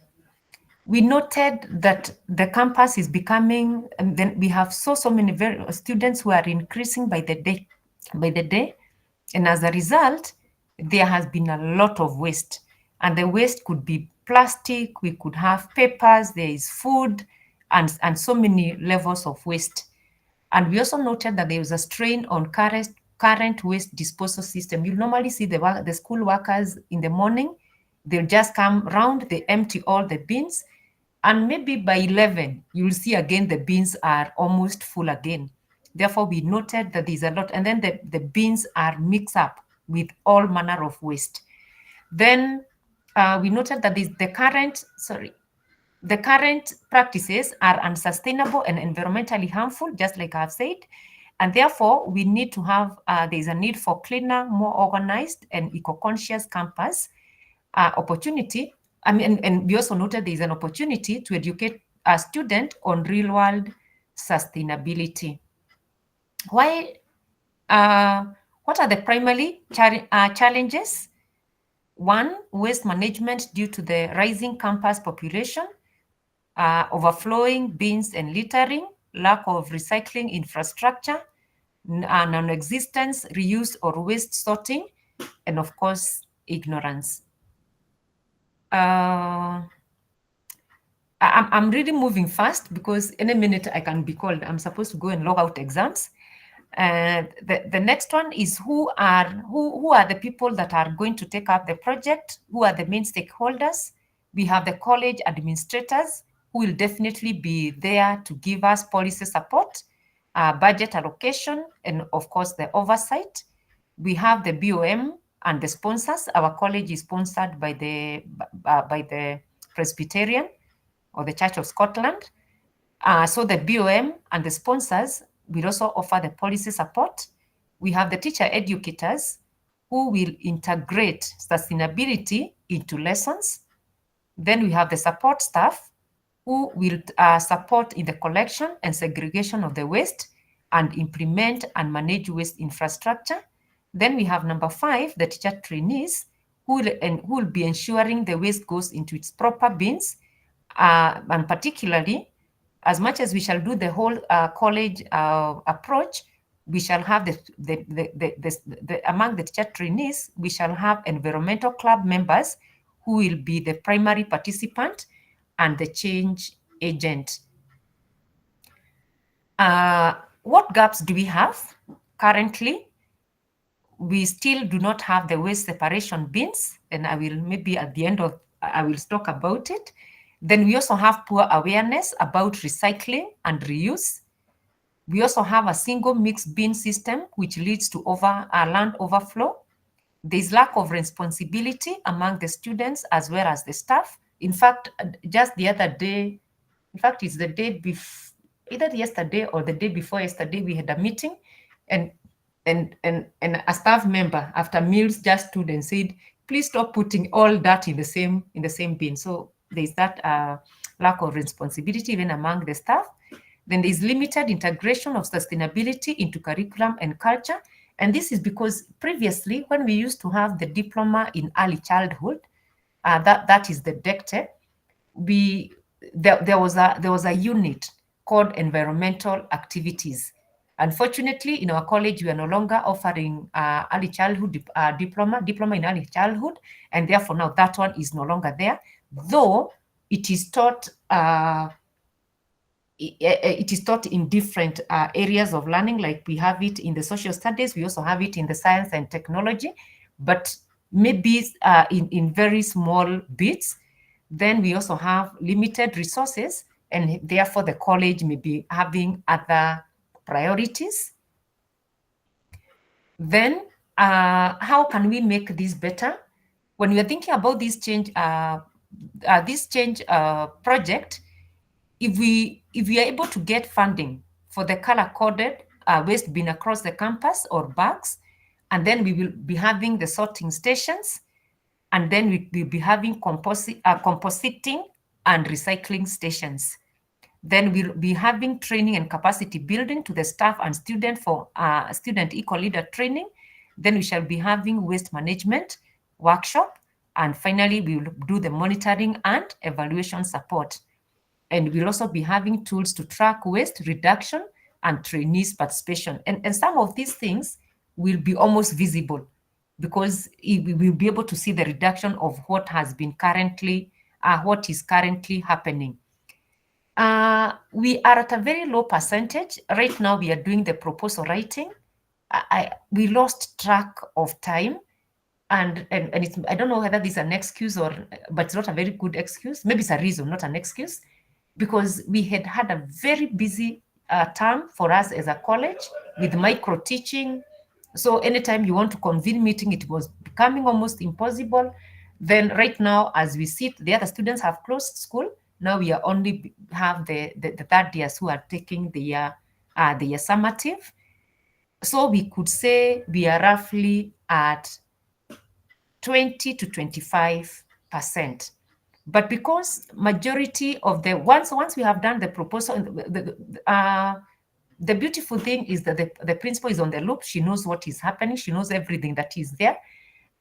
We noted that the campus is becoming, and then we have so many students who are increasing by the day, and as a result, there has been a lot of waste, and the waste could be plastic, we could have papers, there is food, and so many levels of waste. And we also noted that there is a strain on current waste disposal system. You normally see the school workers in the morning, they'll just come round, they empty all the bins, and maybe by 11, you'll see again the bins are almost full again. Therefore, we noted that there's a lot, and then the bins are mixed up with all manner of waste. Then we noted that the current practices are unsustainable and environmentally harmful, just like I've said, and therefore we need to have, there's a need for cleaner, more organized, and eco-conscious campus opportunity. And we also noted there's an opportunity to educate a student on real-world sustainability. Why? What are the primary challenges? One, waste management due to the rising campus population, overflowing bins and littering, lack of recycling infrastructure, non-existence, reuse or waste sorting, and of course, ignorance. I'm really moving fast because in a minute I can be called. I'm supposed to go and log out exams. The next one is who are the people that are going to take up the project? Who are the main stakeholders? We have the college administrators who will definitely be there to give us policy support, budget allocation, and of course the oversight. We have the BOM and the sponsors. Our college is sponsored by the Presbyterian or the Church of Scotland. So the BOM and the sponsors will also offer the policy support. We have the teacher educators who will integrate sustainability into lessons. Then we have the support staff who will support in the collection and segregation of the waste and implement and manage waste infrastructure. Then we have number 5, the teacher trainees who will be ensuring the waste goes into its proper bins, and particularly, as much as we shall do the whole college approach, we shall have among the teacher trainees, we shall have environmental club members who will be the primary participant and the change agent. What gaps do we have currently? We still do not have the waste separation bins, and I will maybe at the end of, I will talk about it. Then we also have poor awareness about recycling and reuse. We also have a single mixed bin system, which leads to land overflow. There's lack of responsibility among the students as well as the staff. In fact, just the other day, in fact, it's the day before, either yesterday or the day before yesterday, we had a meeting, and a staff member after meals just stood and said, please stop putting all that in the same bin. So there's that lack of responsibility even among the staff. Then there's limited integration of sustainability into curriculum and culture. And this is because previously, when we used to have the diploma in early childhood, that is the DECTE, there was a unit called environmental activities. Unfortunately, in our college, we are no longer offering early childhood diploma in early childhood, and therefore now that one is no longer there, though it is taught in different areas of learning, like we have it in the social studies, we also have it in the science and technology, but maybe in very small bits. Then we also have limited resources, and therefore the college may be having other priorities. Then how can we make this better? When we are thinking about this change project, if we are able to get funding for the color-coded waste bin across the campus or bags, and then we will be having the sorting stations, and then we will be having compositing and recycling stations. Then we'll be having training and capacity building to the staff and student for student eco-leader training. Then we shall be having waste management workshop. And finally, we will do the monitoring and evaluation support. And we'll also be having tools to track waste reduction and trainees participation. And some of these things will be almost visible because we will be able to see the reduction of what has been currently, what is currently happening. We are at a very low percentage. Right now, we are doing the proposal writing. We lost track of time. And it's, I don't know whether this is an excuse but it's not a very good excuse. Maybe it's a reason, not an excuse, because we had a very busy term for us as a college with micro teaching. So anytime you want to convene meeting, it was becoming almost impossible. Then right now, as we sit, the other students have closed school. Now we are only have the third years who are taking the summative. So we could say we are roughly at 20 to 25%. But because majority of the once we have done the proposal, the beautiful thing is that the principal is on the loop. She knows what is happening. She knows everything that is there.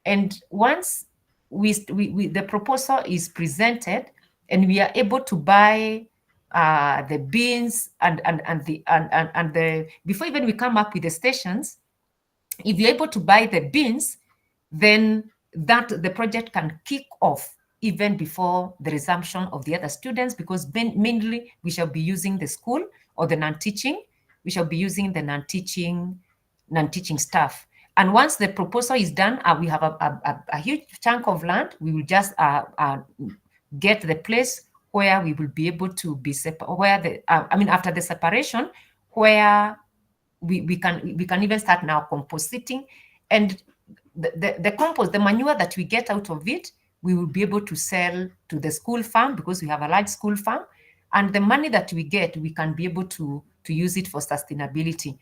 And once the proposal is presented and we are able to buy the bins and the before even we come up with the stations, if you're able to buy the bins, then the project can kick off even before the resumption of the other students, because mainly we shall be using the school or the non-teaching. We shall be using the non-teaching staff. And once the proposal is done, we have a huge chunk of land. We will just get the place where we will be able to be after the separation, where we can even start now compositing, and the compost, the manure that we get out of it, we will be able to sell to the school farm because we have a large school farm, and the money that we get, we can be able to use it for sustainability.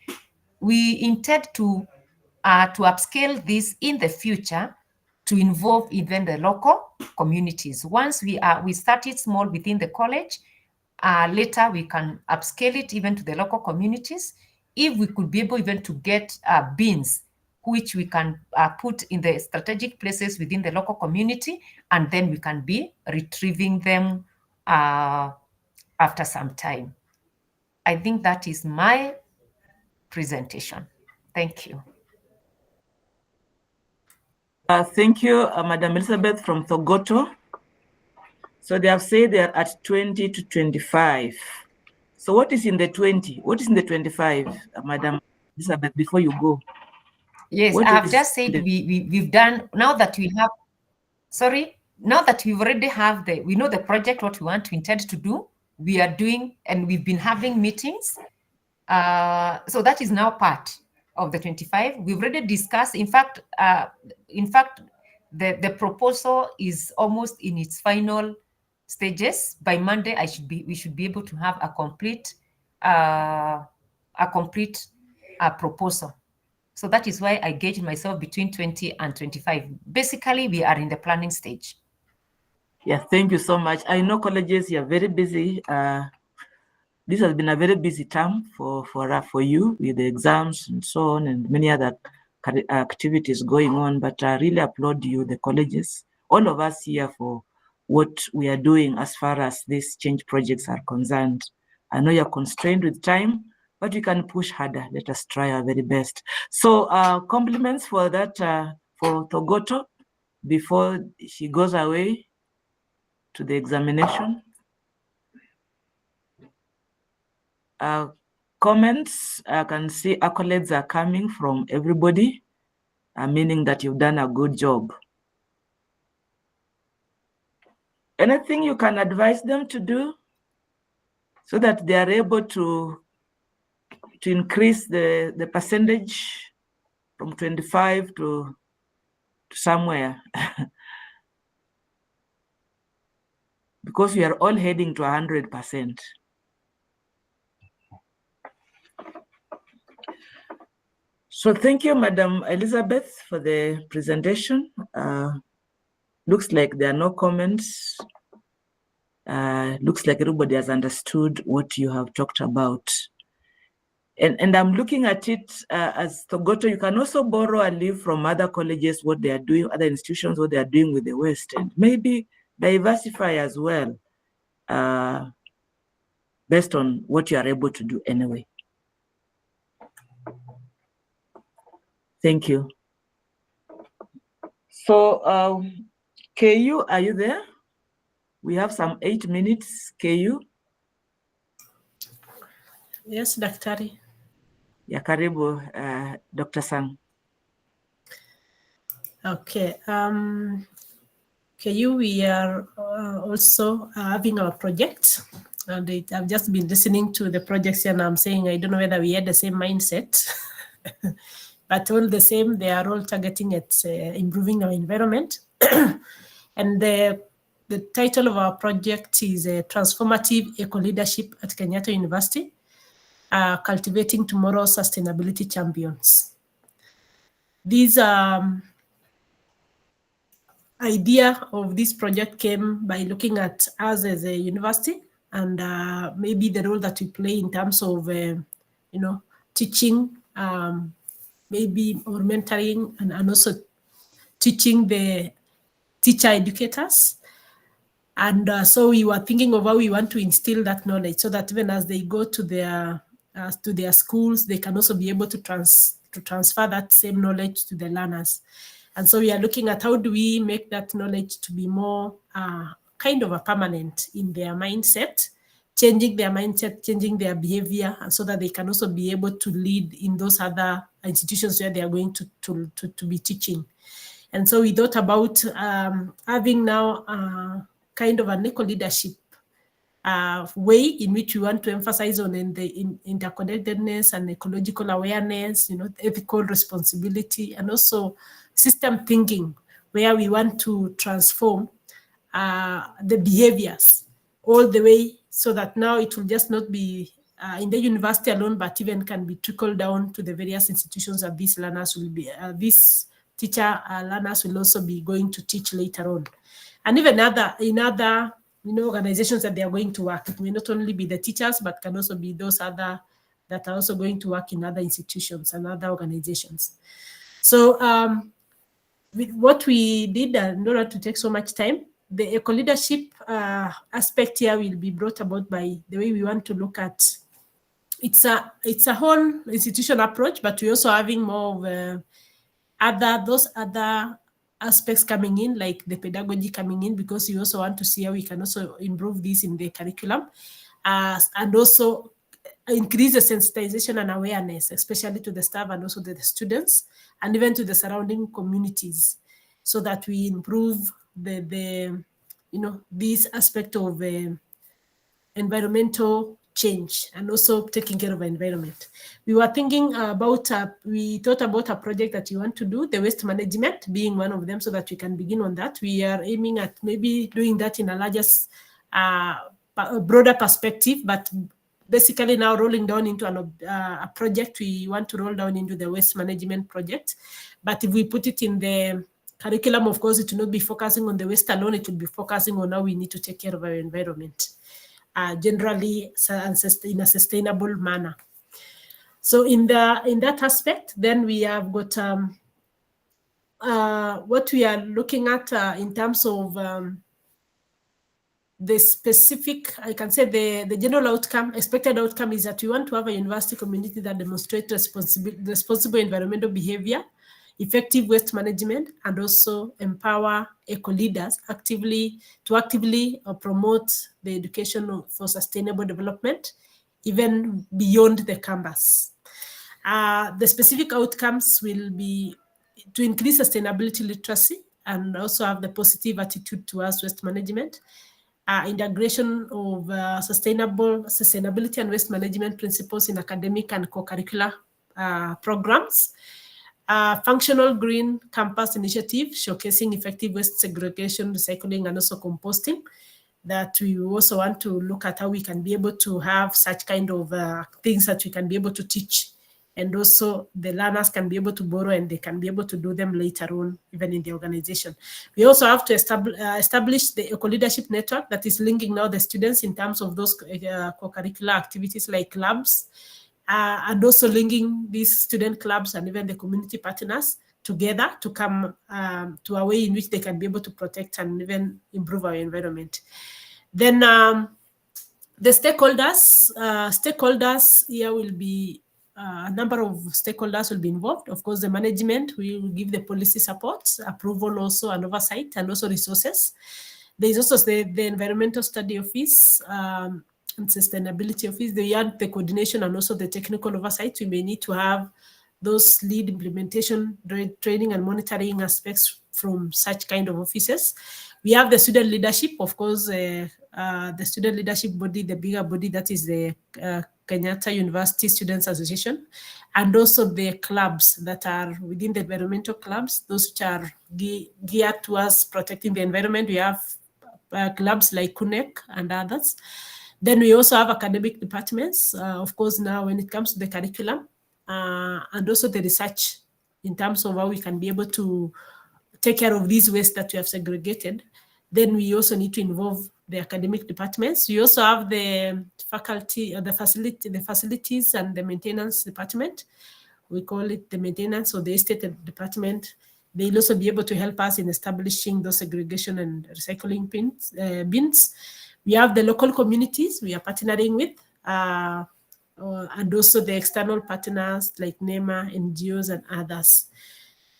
We intend to upscale this in the future to involve even the local communities. Once we started small within the college, later we can upscale it even to the local communities. If we could be able even to get bins, which we can put in the strategic places within the local community, and then we can be retrieving them after some time. I think that is my presentation. Thank you. Thank you, Madam Elizabeth from Thogoto. So they have said they are at 20 to 25. So what is in the 20? What is in the 25, Madam Elizabeth, before you go? Yes, I have just said we've done, now that we have, now that we already have we know the project, what we want to intend to do, we are doing, and we've been having meetings. So that is now part of the 25. We've already discussed, in fact, the proposal is almost in its final stages. By Monday, we should be able to have a complete proposal. So that is why I gauged myself between 20 and 25. Basically, we are in the planning stage. Yeah, thank you so much. I know colleges, you're very busy. This has been a very busy term for you with the exams and so on, and many other activities going on. But I really applaud you, the colleges, all of us here, for what we are doing as far as these change projects are concerned. I know you're constrained with time, but we can push harder. Let us try our very best. So compliments for that, for Thogoto, before she goes away to the examination. Comments, I can see accolades are coming from everybody, meaning that you've done a good job. anything you can advise them to do so that they are able to increase the percentage from 25 to somewhere? Because we are all heading to 100%. So thank you, Madam Elizabeth, for the presentation. Looks like there are no comments. Looks like everybody has understood what you have talked about. And I'm looking at it as Togoto, you can also borrow and leave from other colleges what they are doing, other institutions, what they are doing with the West, and maybe diversify as well, based on what you are able to do anyway. Thank you. So, KU, are you there? We have some 8 minutes, KU. Yes, Daktari. Ya karibu, Dr. Sang. Okay. KU, we are also having our project. And I've just been listening to the projects and I'm saying, I don't know whether we had the same mindset, but all the same, they are all targeting at improving our environment. And the title of our project is Transformative Eco-Leadership at Kenyatta University, Cultivating Tomorrow's Sustainability Champions. These idea of this project came by looking at us as a university and maybe the role that we play in terms of, teaching, maybe or mentoring and also teaching the teacher educators. And so we were thinking of how we want to instill that knowledge so that even as they go to their schools, they can also be able to transfer that same knowledge to the learners. And so we are looking at how do we make that knowledge to be more kind of a permanent in their mindset, changing their mindset, changing their behavior, and so that they can also be able to lead in those other institutions where they are going to be teaching. And so we thought about having now kind of an eco-leadership way in which we want to emphasize on the interconnectedness and ecological awareness, ethical responsibility, and also system thinking, where we want to transform the behaviors all the way so that now it will just not be in the university alone, but even can be trickled down to the various institutions that these learners will be, these teacher learners will also be going to teach later on. And even in other organizations that they are going to work. It may not only be the teachers, but can also be those other that are also going to work in other institutions and other organizations. So with what we did, in order to take so much time, the eco-leadership aspect here will be brought about by the way we want to look at it's a whole institution approach, but we're also having more of those other aspects coming in, like the pedagogy coming in, because we also want to see how we can also improve this in the curriculum, and also increase the sensitization and awareness, especially to the staff and also to the students, and even to the surrounding communities, so that we improve this aspect of environmental change and also taking care of the environment. We were thinking about, we thought about a project that you want to do, the waste management being one of them, so that we can begin on that. We are aiming at maybe doing that in a larger, a broader perspective, but basically now rolling down into a project we want to roll down into the waste management project. But if we put it in the curriculum, of course, it will not be focusing on the waste alone, it will be focusing on how we need to take care of our environment. Generally in a sustainable manner. So in that aspect, then we have got what we are looking at in terms of the specific, I can say the general outcome, expected outcome is that we want to have a university community that demonstrates responsible environmental behavior, effective waste management, and also empower eco-leaders to actively promote the education for sustainable development, even beyond the campus. The specific outcomes will be to increase sustainability literacy and also have the positive attitude towards waste management. Integration of sustainability and waste management principles in academic and co-curricular programs. Functional green campus initiative showcasing effective waste segregation, recycling, and also composting. That we also want to look at how we can be able to have such kind of things that we can be able to teach, and also the learners can be able to borrow and they can be able to do them later on, even in the organization. We also have to establish the eco-leadership network that is linking now the students in terms of those co-curricular activities like clubs, and also linking these student clubs and even the community partners together to come to a way in which they can be able to protect and even improve our environment. Then the stakeholders here will be a number of stakeholders will be involved. Of course, the management will give the policy support, approval also, and oversight, and also resources. There is also the environmental study office and sustainability office. They have the coordination and also the technical oversight. We may need to have those lead implementation, training, and monitoring aspects from such kind of offices. We have the student leadership, of course, the student leadership body, the bigger body, that is the Kenyatta University Students Association, and also the clubs that are within the environmental clubs, those which are geared towards protecting the environment. We have clubs like KUNEC and others. Then we also have academic departments, of course, now when it comes to the curriculum, and also the research in terms of how we can be able to take care of these waste that we have segregated. Then we also need to involve the academic departments. We also have the faculty, the facilities and the maintenance department. We call it the maintenance or the estate department. They'll also be able to help us in establishing those segregation and recycling bins. We have the local communities we are partnering with, and also the external partners like NEMA, NGOs, and others.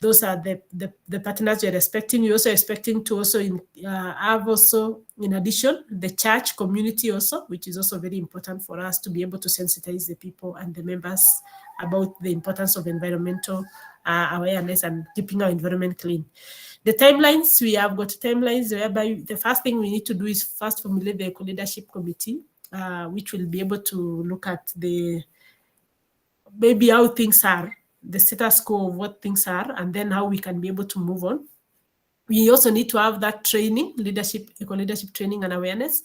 Those are the partners you're expecting. You're also expecting to also have also, in addition, the church community also, which is also very important for us to be able to sensitize the people and the members about the importance of environmental awareness and keeping our environment clean. The timelines, we have got timelines whereby the first thing we need to do is first formulate the eco-leadership committee, which will be able to look at maybe how things are, the status quo of what things are, and then how we can be able to move on. We also need to have that training, eco-leadership training and awareness,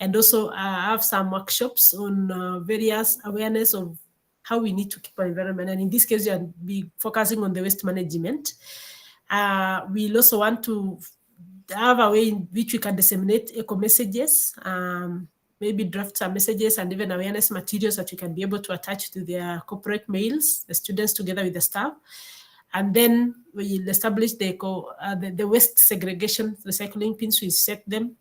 and also have some workshops on various awareness of how we need to keep our environment. And in this case, we'll be focusing on the waste management. We'll also want to have a way in which we can disseminate eco messages, maybe draft some messages and even awareness materials that you can be able to attach to their corporate mails, the students together with the staff. And then we'll establish the waste segregation recycling pins. We set them.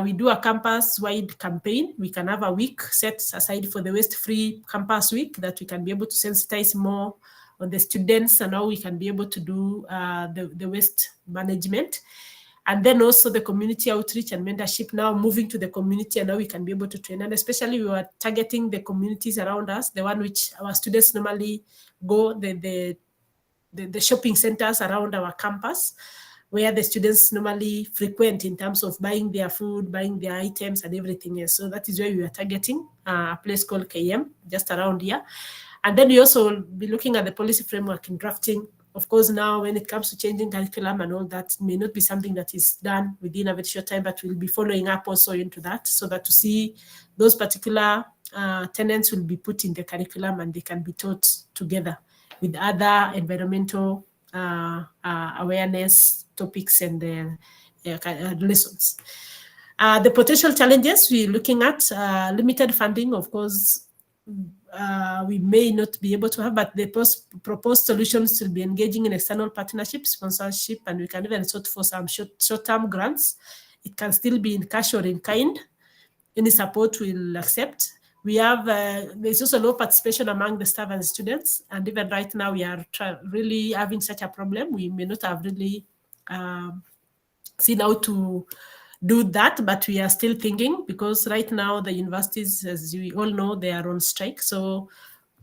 We do a campus-wide campaign. We can have a week set aside for the waste-free campus week that we can be able to sensitize more on the students and how we can be able to do the waste management. And then also the community outreach and mentorship, now moving to the community and how we can be able to train. And especially we were targeting the communities around us, the one which our students normally go, the shopping centers around our campus, where the students normally frequent in terms of buying their food, buying their items and everything else. So that is where we are targeting, a place called KM, just around here. And then we also will be looking at the policy framework and drafting. Of course, now when it comes to changing curriculum and all that, it may not be something that is done within a very short time, but we'll be following up also into that, so that to see those particular tenets will be put in the curriculum and they can be taught together with other environmental awareness topics and lessons. The potential challenges we're looking at, limited funding, of course, we may not be able to have, but the proposed solutions will be engaging in external partnerships, sponsorship, and we can even sort for some short-term grants. It can still be in cash or in kind. Any support we'll accept. We have, there's also low participation among the staff and students. And even right now, we are really having such a problem. We may not have really seen how to do that, but we are still thinking, because right now the universities, as we all know, they are on strike. So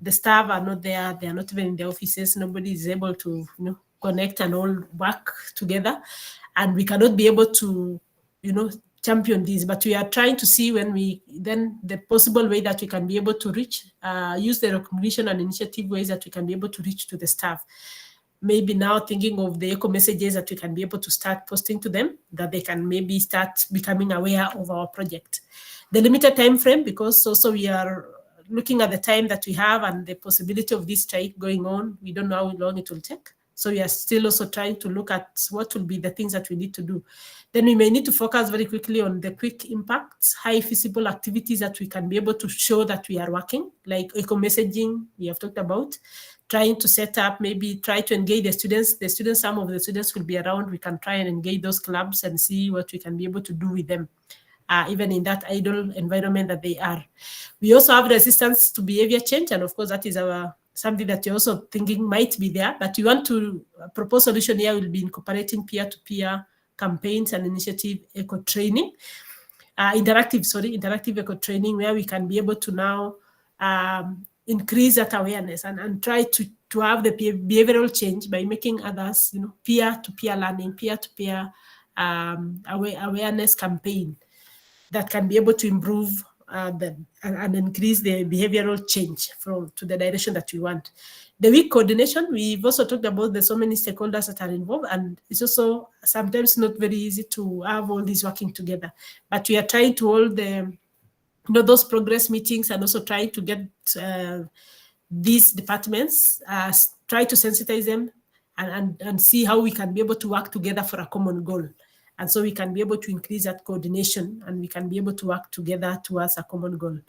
the staff are not there. They are not even in the offices. Nobody is able to connect and all work together. And we cannot be able to, champion these, but we are trying to see then the possible way that we can be able to reach, use the recognition and initiative ways that we can be able to reach to the staff. Maybe now thinking of the eco messages that we can be able to start posting to them, that they can maybe start becoming aware of our project. The limited time frame, because also we are looking at the time that we have and the possibility of this strike going on, we don't know how long it will take. So we are still also trying to look at what will be the things that we need to do. Then we may need to focus very quickly on the quick impacts, high feasible activities that we can be able to show that we are working, like eco messaging we have talked about, trying to set up, maybe try to engage the students. Some of the students will be around. We can try and engage those clubs and see what we can be able to do with them, even in that idle environment that they are. We also have resistance to behavior change. And of course, that is something that you're also thinking might be there, but we want to propose solution here will be incorporating peer-to-peer campaigns and initiative eco training, interactive eco training, where we can be able to now increase that awareness and try to have the behavioral change by making others, peer-to-peer learning, peer-to-peer awareness campaign that can be able to improve and increase the behavioral change to the direction that we want. The weak coordination, we've also talked about the so many stakeholders that are involved, and it's also sometimes not very easy to have all these working together. But we are trying to hold those progress meetings and also trying to get these departments, try to sensitize them and see how we can be able to work together for a common goal. And so we can be able to increase that coordination and we can be able to work together towards a common goal.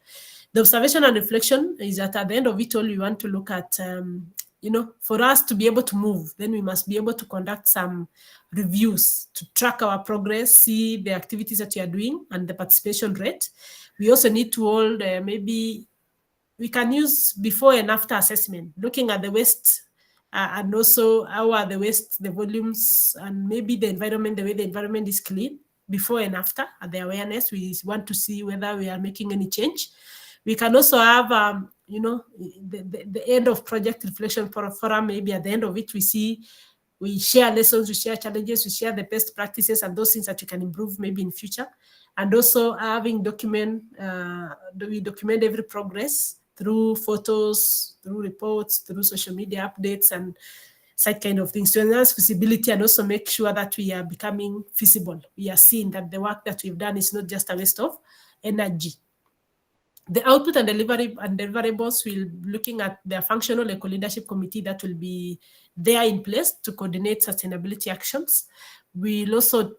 The observation and reflection is that at the end of it all, we want to look at, for us to be able to move, then we must be able to conduct some reviews to track our progress, see the activities that we are doing and the participation rate. We also need to hold, maybe we can use before and after assessment, looking at the waste and also how are the waste, the volumes, and maybe the environment, the way the environment is clean before and after. At the awareness, we want to see whether we are making any change. We can also have, the end of project reflection forum. Maybe at the end of it, we share lessons, we share challenges, we share the best practices and those things that we can improve maybe in future. And also having we document every progress through photos, through reports, through social media updates and such kind of things to enhance visibility and also make sure that we are becoming visible. We are seeing that the work that we've done is not just a waste of energy. The output and deliverables, we'll be looking at the functional eco-leadership committee that will be there in place to coordinate sustainability actions. We'll also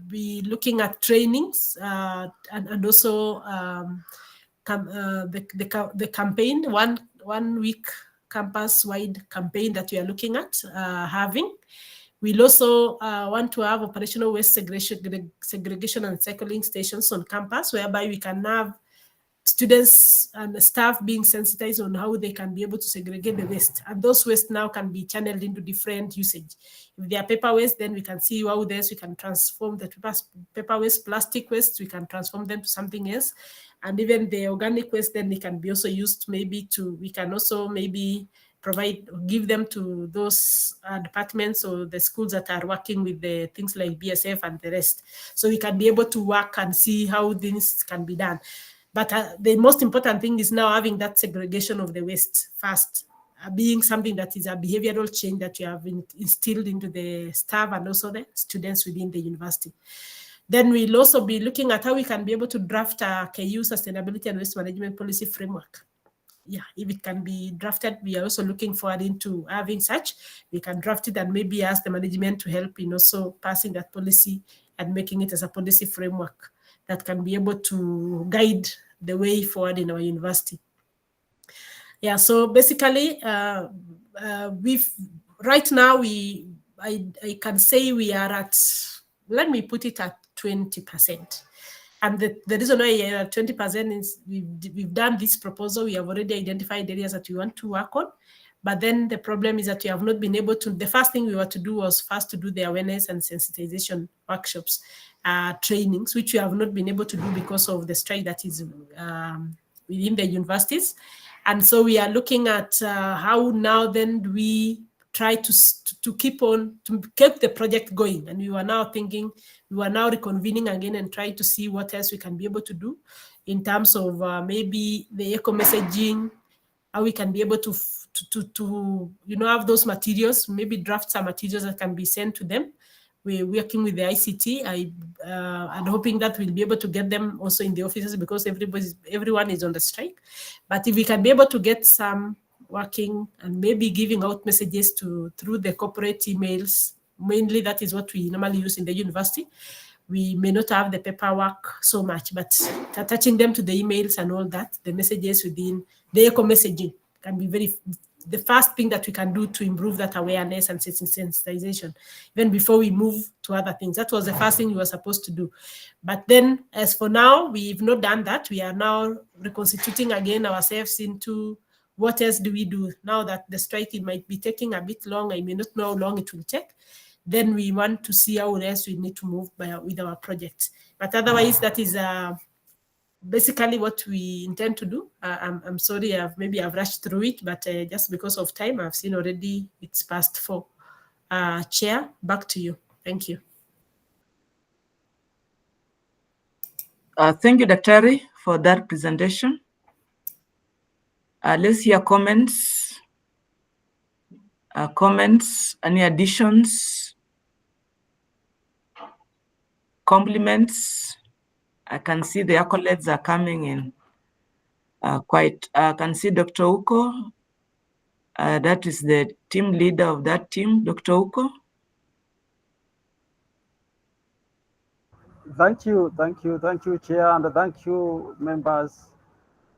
be looking at trainings and also the campaign, one week campus-wide campaign that we are looking at having. We'll also want to have operational waste segregation and recycling stations on campus, whereby we can have students and staff being sensitized on how they can be able to segregate the waste. And those waste now can be channeled into different usage. If they are paper waste, then we can see how we can transform the paper waste, plastic waste, we can transform them to something else. And even the organic waste, then they can be also used we can also maybe give them to those departments or the schools that are working with the things like BSF and the rest. So we can be able to work and see how things can be done. But the most important thing is now having that segregation of the waste first, being something that is a behavioral change that you have instilled into the staff and also the students within the university. Then we'll also be looking at how we can be able to draft a KU sustainability and waste management policy framework. Yeah, if it can be drafted, we are also looking forward into having such. We can draft it and maybe ask the management to help in also passing that policy and making it as a policy framework that can be able to guide the way forward in our university. Yeah, so basically, right now, I can say we are at, let me put it at 20%. And the reason why we are at 20% is we've done this proposal. We have already identified areas that we want to work on. But then the problem is that we have not been able to, the first thing we were to do was first to do the awareness and sensitization workshops, trainings, which we have not been able to do because of the strike that is within the universities. And so we are looking at how now then do we try to keep the project going. And we were now reconvening again and trying to see what else we can be able to do in terms of maybe the eco messaging, how we can be able to have those materials, maybe draft some materials that can be sent to them. We're working with the ICT. I'm hoping that we'll be able to get them also in the offices because everyone is on the strike. But if we can be able to get some working and maybe giving out messages through the corporate emails, mainly that is what we normally use in the university. We may not have the paperwork so much, but attaching them to the emails and all that, the messages within the eco messaging can be the first thing that we can do to improve that awareness and sensitization, even before we move to other things. That was the first thing we were supposed to do. But then, as for now, we've not done that. We are now reconstituting again ourselves into what else do we do now that the strike might be taking a bit long. I may not know how long it will take. Then we want to see how else we need to move with our project. But otherwise, that is basically what we intend to do. I'm sorry, maybe I've rushed through it, but just because of time, I've seen already it's past 4. Chair, back to you. Thank you. Thank you, Daktari, for that presentation. Let's hear comments. Any additions? Compliments? I can see the accolades are coming in. I can see Dr. Uko. That is the team leader of that team, Dr. Uko. Thank you, Chair, and thank you, members.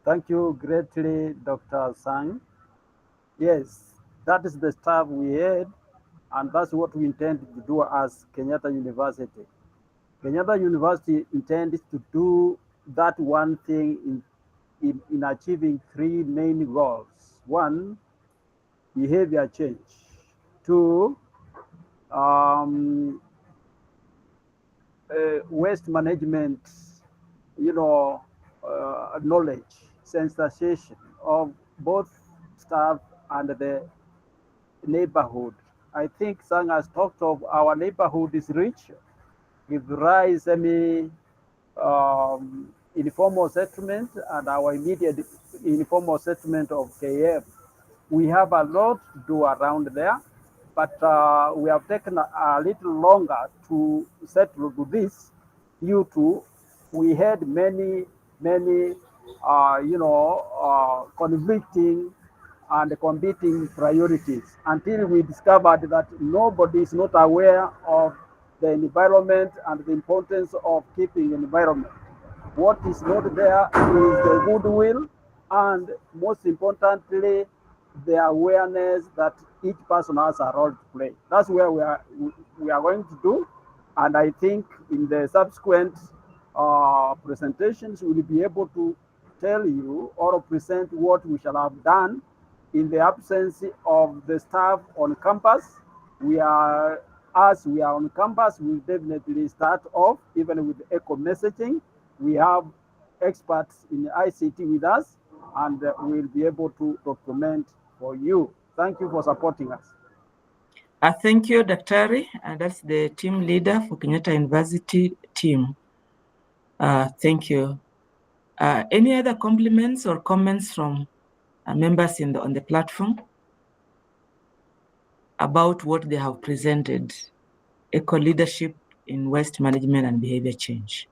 Thank you greatly, Dr. Sang. Yes, that is the staff we had, and that's what we intend to do as Kenyatta University. Kenyatta University intends to do that one thing in achieving 3 main goals. 1, behavior change. 2, waste management, knowledge, sensitization of both staff and the neighborhood. I think Sang has talked of our neighborhood is rich. Give rise any informal settlement and our immediate informal settlement of KF. We have a lot to do around there, but we have taken a little longer to settle to this due to we had many conflicting and competing priorities until we discovered that nobody is not aware of the environment and the importance of keeping environment. What is not there is the goodwill and most importantly, the awareness that each person has a role to play. That's where we are going to do. And I think in the subsequent presentations, we'll be able to tell you or present what we shall have done in the absence of the staff on campus. As we are on campus, we'll definitely start off even with eco messaging. We have experts in ICT with us, and we'll be able to document for you. Thank you for supporting us. Thank you, Daktari. That's the team leader for Kenyatta University team. Thank you. Any other compliments or comments from members on the platform about what they have presented? Eco leadership in waste management and behavior change.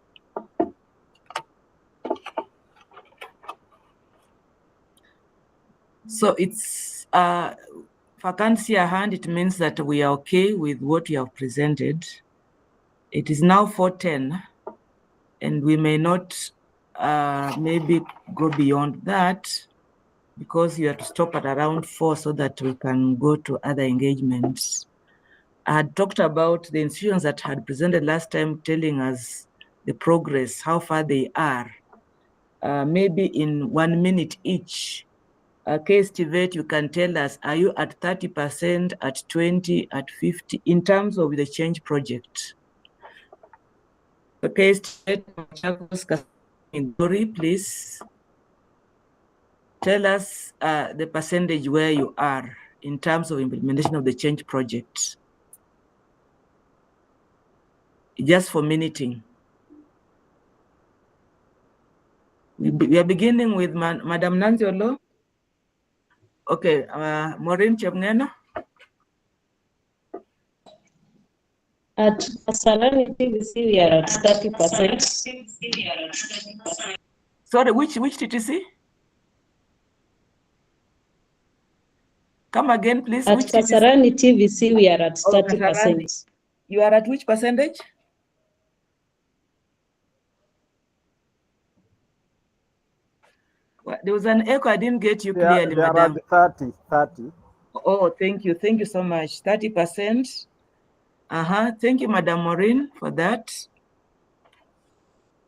So it's, if I can't see a hand, it means that we are okay with what you have presented. It is now 4:10, and we may not maybe go beyond that because you have to stop at around 4 so that we can go to other engagements. I had talked about the institutions that had presented last time, telling us the progress, how far they are. Maybe in 1 minute each. K-Estivate, you can tell us, are you at 30%, at 20, at 50, in terms of the change project? K-Estivate, please tell us the percentage where you are in terms of implementation of the change project. Just for minuting. We are beginning with Madam Nancy Olo. Okay, Maureen Chepngeno. At Kasarani TVC, we are at 30%. Sorry, which TTC? Come again, please. At Which Kasarani TVC, we are at Oh, 30%. Kasarani. You are at which percentage? There was an echo. I didn't get you clearly, They are madam. at 30. Oh, thank you. Thank you so much. 30%. Thank you, Madam Maureen, for that.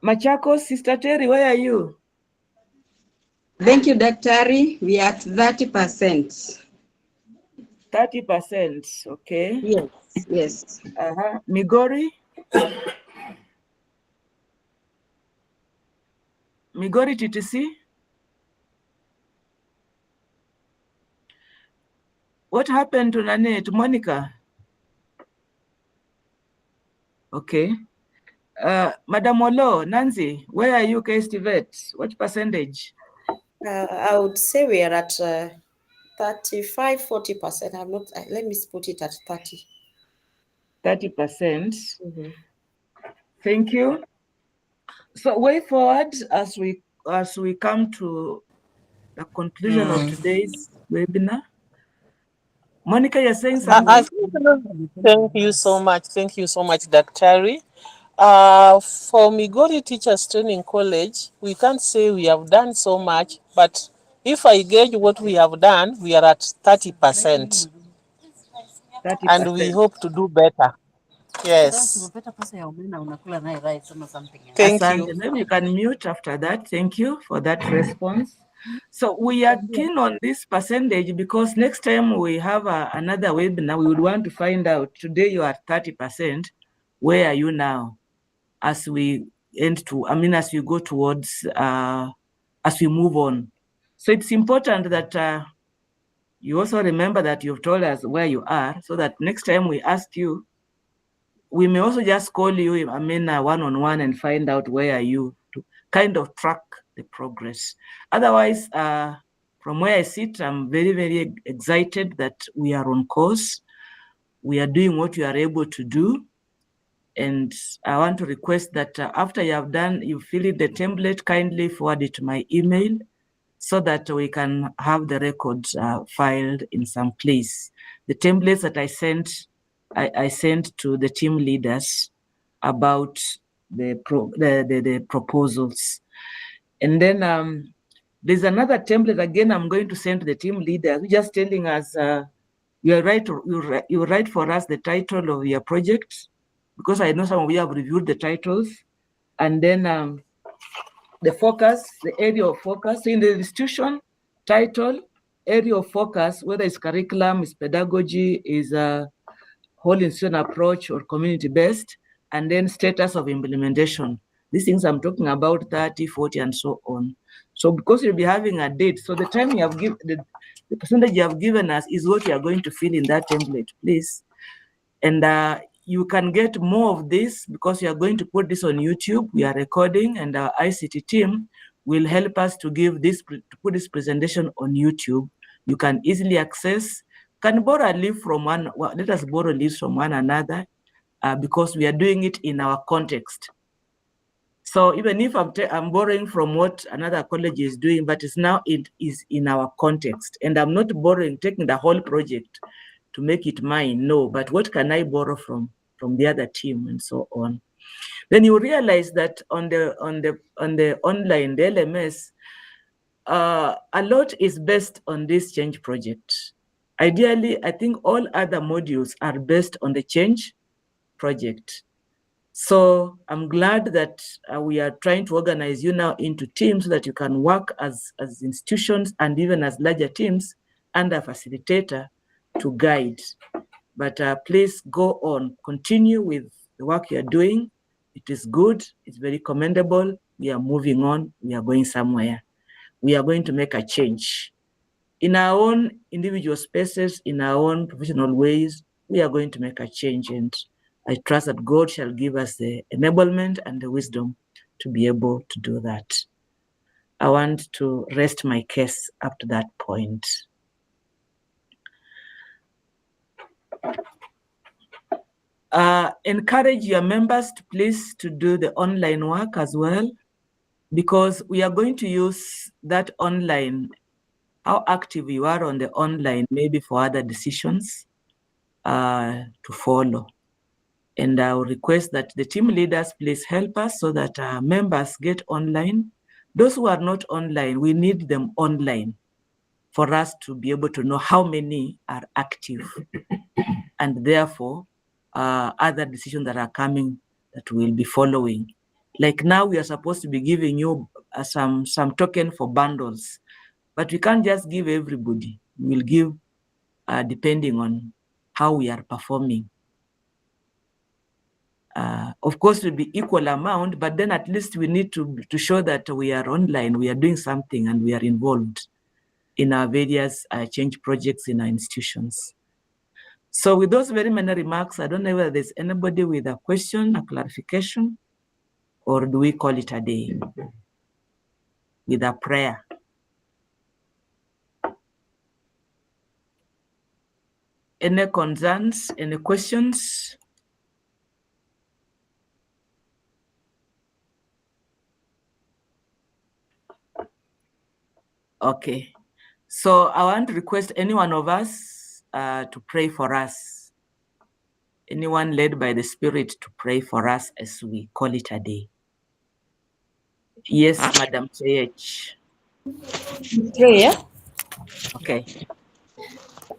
Machakos, Sister Terry, where are you? Thank you, Daktari. We are at 30%. 30%, okay. Yes, yes. Migori? Migori TTC? What happened to Nane, to Monica? Okay. Madam Olo, Nancy, where are you, KSTVET? What percentage? I would say we are at 35, 40%. I'm not, let me put it at 30. 30%. Thank you. So way forward, as we come to the conclusion of today's webinar. Monica, you're saying something? Thank you so much. Thank you so much, Daktari. For Migori Teachers Training College, we can't say we have done so much, but if I gauge what we have done, we are at 30%. 30%. And we hope to do better. Yes. Thank Asante. you. Maybe you can mute after that. Thank you for that response. So we are keen on this percentage because next time we have another webinar, we would want to find out, today you are 30%, where are you now? As we as we go towards, as we move on. So it's important that you also remember that you've told us where you are, so that next time we ask you, we may also just call you, one-on-one and find out where are you to kind of track the progress. Otherwise, from where I sit, I'm very, very excited that we are on course. We are doing what we are able to do. And I want to request that after you have done, you fill in the template, kindly forward it to my email so that we can have the records filed in some place. The templates that I sent to the team leaders about the proposals. And then there's another template again I'm going to send to the team leaders, just telling us you write for us the title of your project, because I know some of you have reviewed the titles, and then the focus, the area of focus. So in the institution, title, area of focus, whether it's curriculum, it's pedagogy, is a whole institution approach or community-based, and then status of implementation. These things I'm talking about, 30, 40, and so on. So because you'll be having a date, so the time you have given, the percentage you have given us is what you are going to fill in that template, please. And you can get more of this because we are going to put this on YouTube. We are recording, and our ICT team will help us to put this presentation on YouTube. You can easily access. Can borrow a leaf from one. Well, let us borrow leaves from one another because we are doing it in our context. So even if I'm borrowing from what another college is doing, but it is in our context, and I'm not taking the whole project to make it mine. No, but what can I borrow from the other team and so on? Then you realize that on the online, the LMS, a lot is based on this change project. Ideally, I think all other modules are based on the change project. So I'm glad that we are trying to organize you now into teams so that you can work as institutions and even as larger teams under a facilitator to guide. But please go on, continue with the work you're doing. It is good, it's very commendable. We are moving on, we are going somewhere. We are going to make a change. in our own individual spaces, in our own professional ways, we are going to make a change. And I trust that God shall give us the enablement and the wisdom to be able to do that. I want to rest my case up to that point. Encourage your members to please to do the online work as well, because we are going to use that online, how active you are on the online, maybe for other decisions to follow. And I will request that the team leaders please help us so that our members get online. Those who are not online, we need them online for us to be able to know how many are active and therefore other decisions that are coming that we'll be following. Like now we are supposed to be giving you some token for bundles, but we can't just give everybody. We'll give depending on how we are performing. Of course, it will be equal amount, but then at least we need to show that we are online, we are doing something, and we are involved in our various change projects in our institutions. So with those very many remarks, I don't know whether there's anybody with a question, a clarification, or do we call it a day with a prayer? Any concerns, any questions? Okay, so I want to request any one of us to pray for us. Anyone led by the Spirit to pray for us as we call it a day. Yes, Madam CH. Prayer. Okay.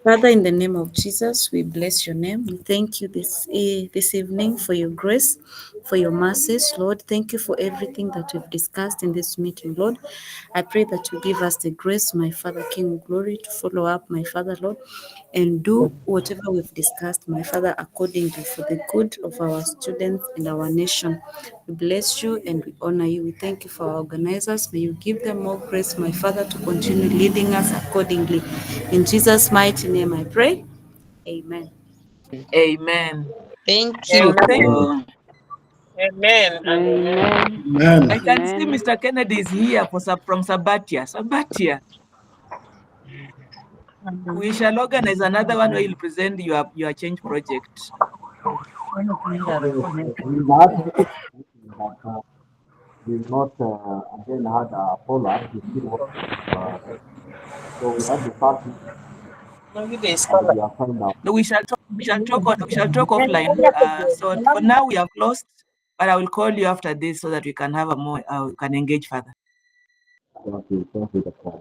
Father, in the name of Jesus, we bless your name. We thank you this evening for your grace, for your mercies, Lord. Thank you for everything that we've discussed in this meeting, Lord. I pray that you give us the grace, my Father, King of glory, to follow up, my Father, Lord, and do whatever we've discussed, my Father, accordingly for the good of our students and our nation. We bless you and we honor you. We thank you for our organizers. May you give them more grace, my Father, to continue leading us accordingly. In Jesus' mighty name I pray. Amen. Amen. Thank So you. thank you. Amen. I can see Mr. Kennedy is here from Sabatia. Sabatia. We shall organize another one where you'll present your change project. We've not again had a follow-up. We still want so we had the first and we are fine now. No, we shall talk offline. So for now we are closed, but I will call you after this so that we can have a more we can engage further. Thank you, Dr.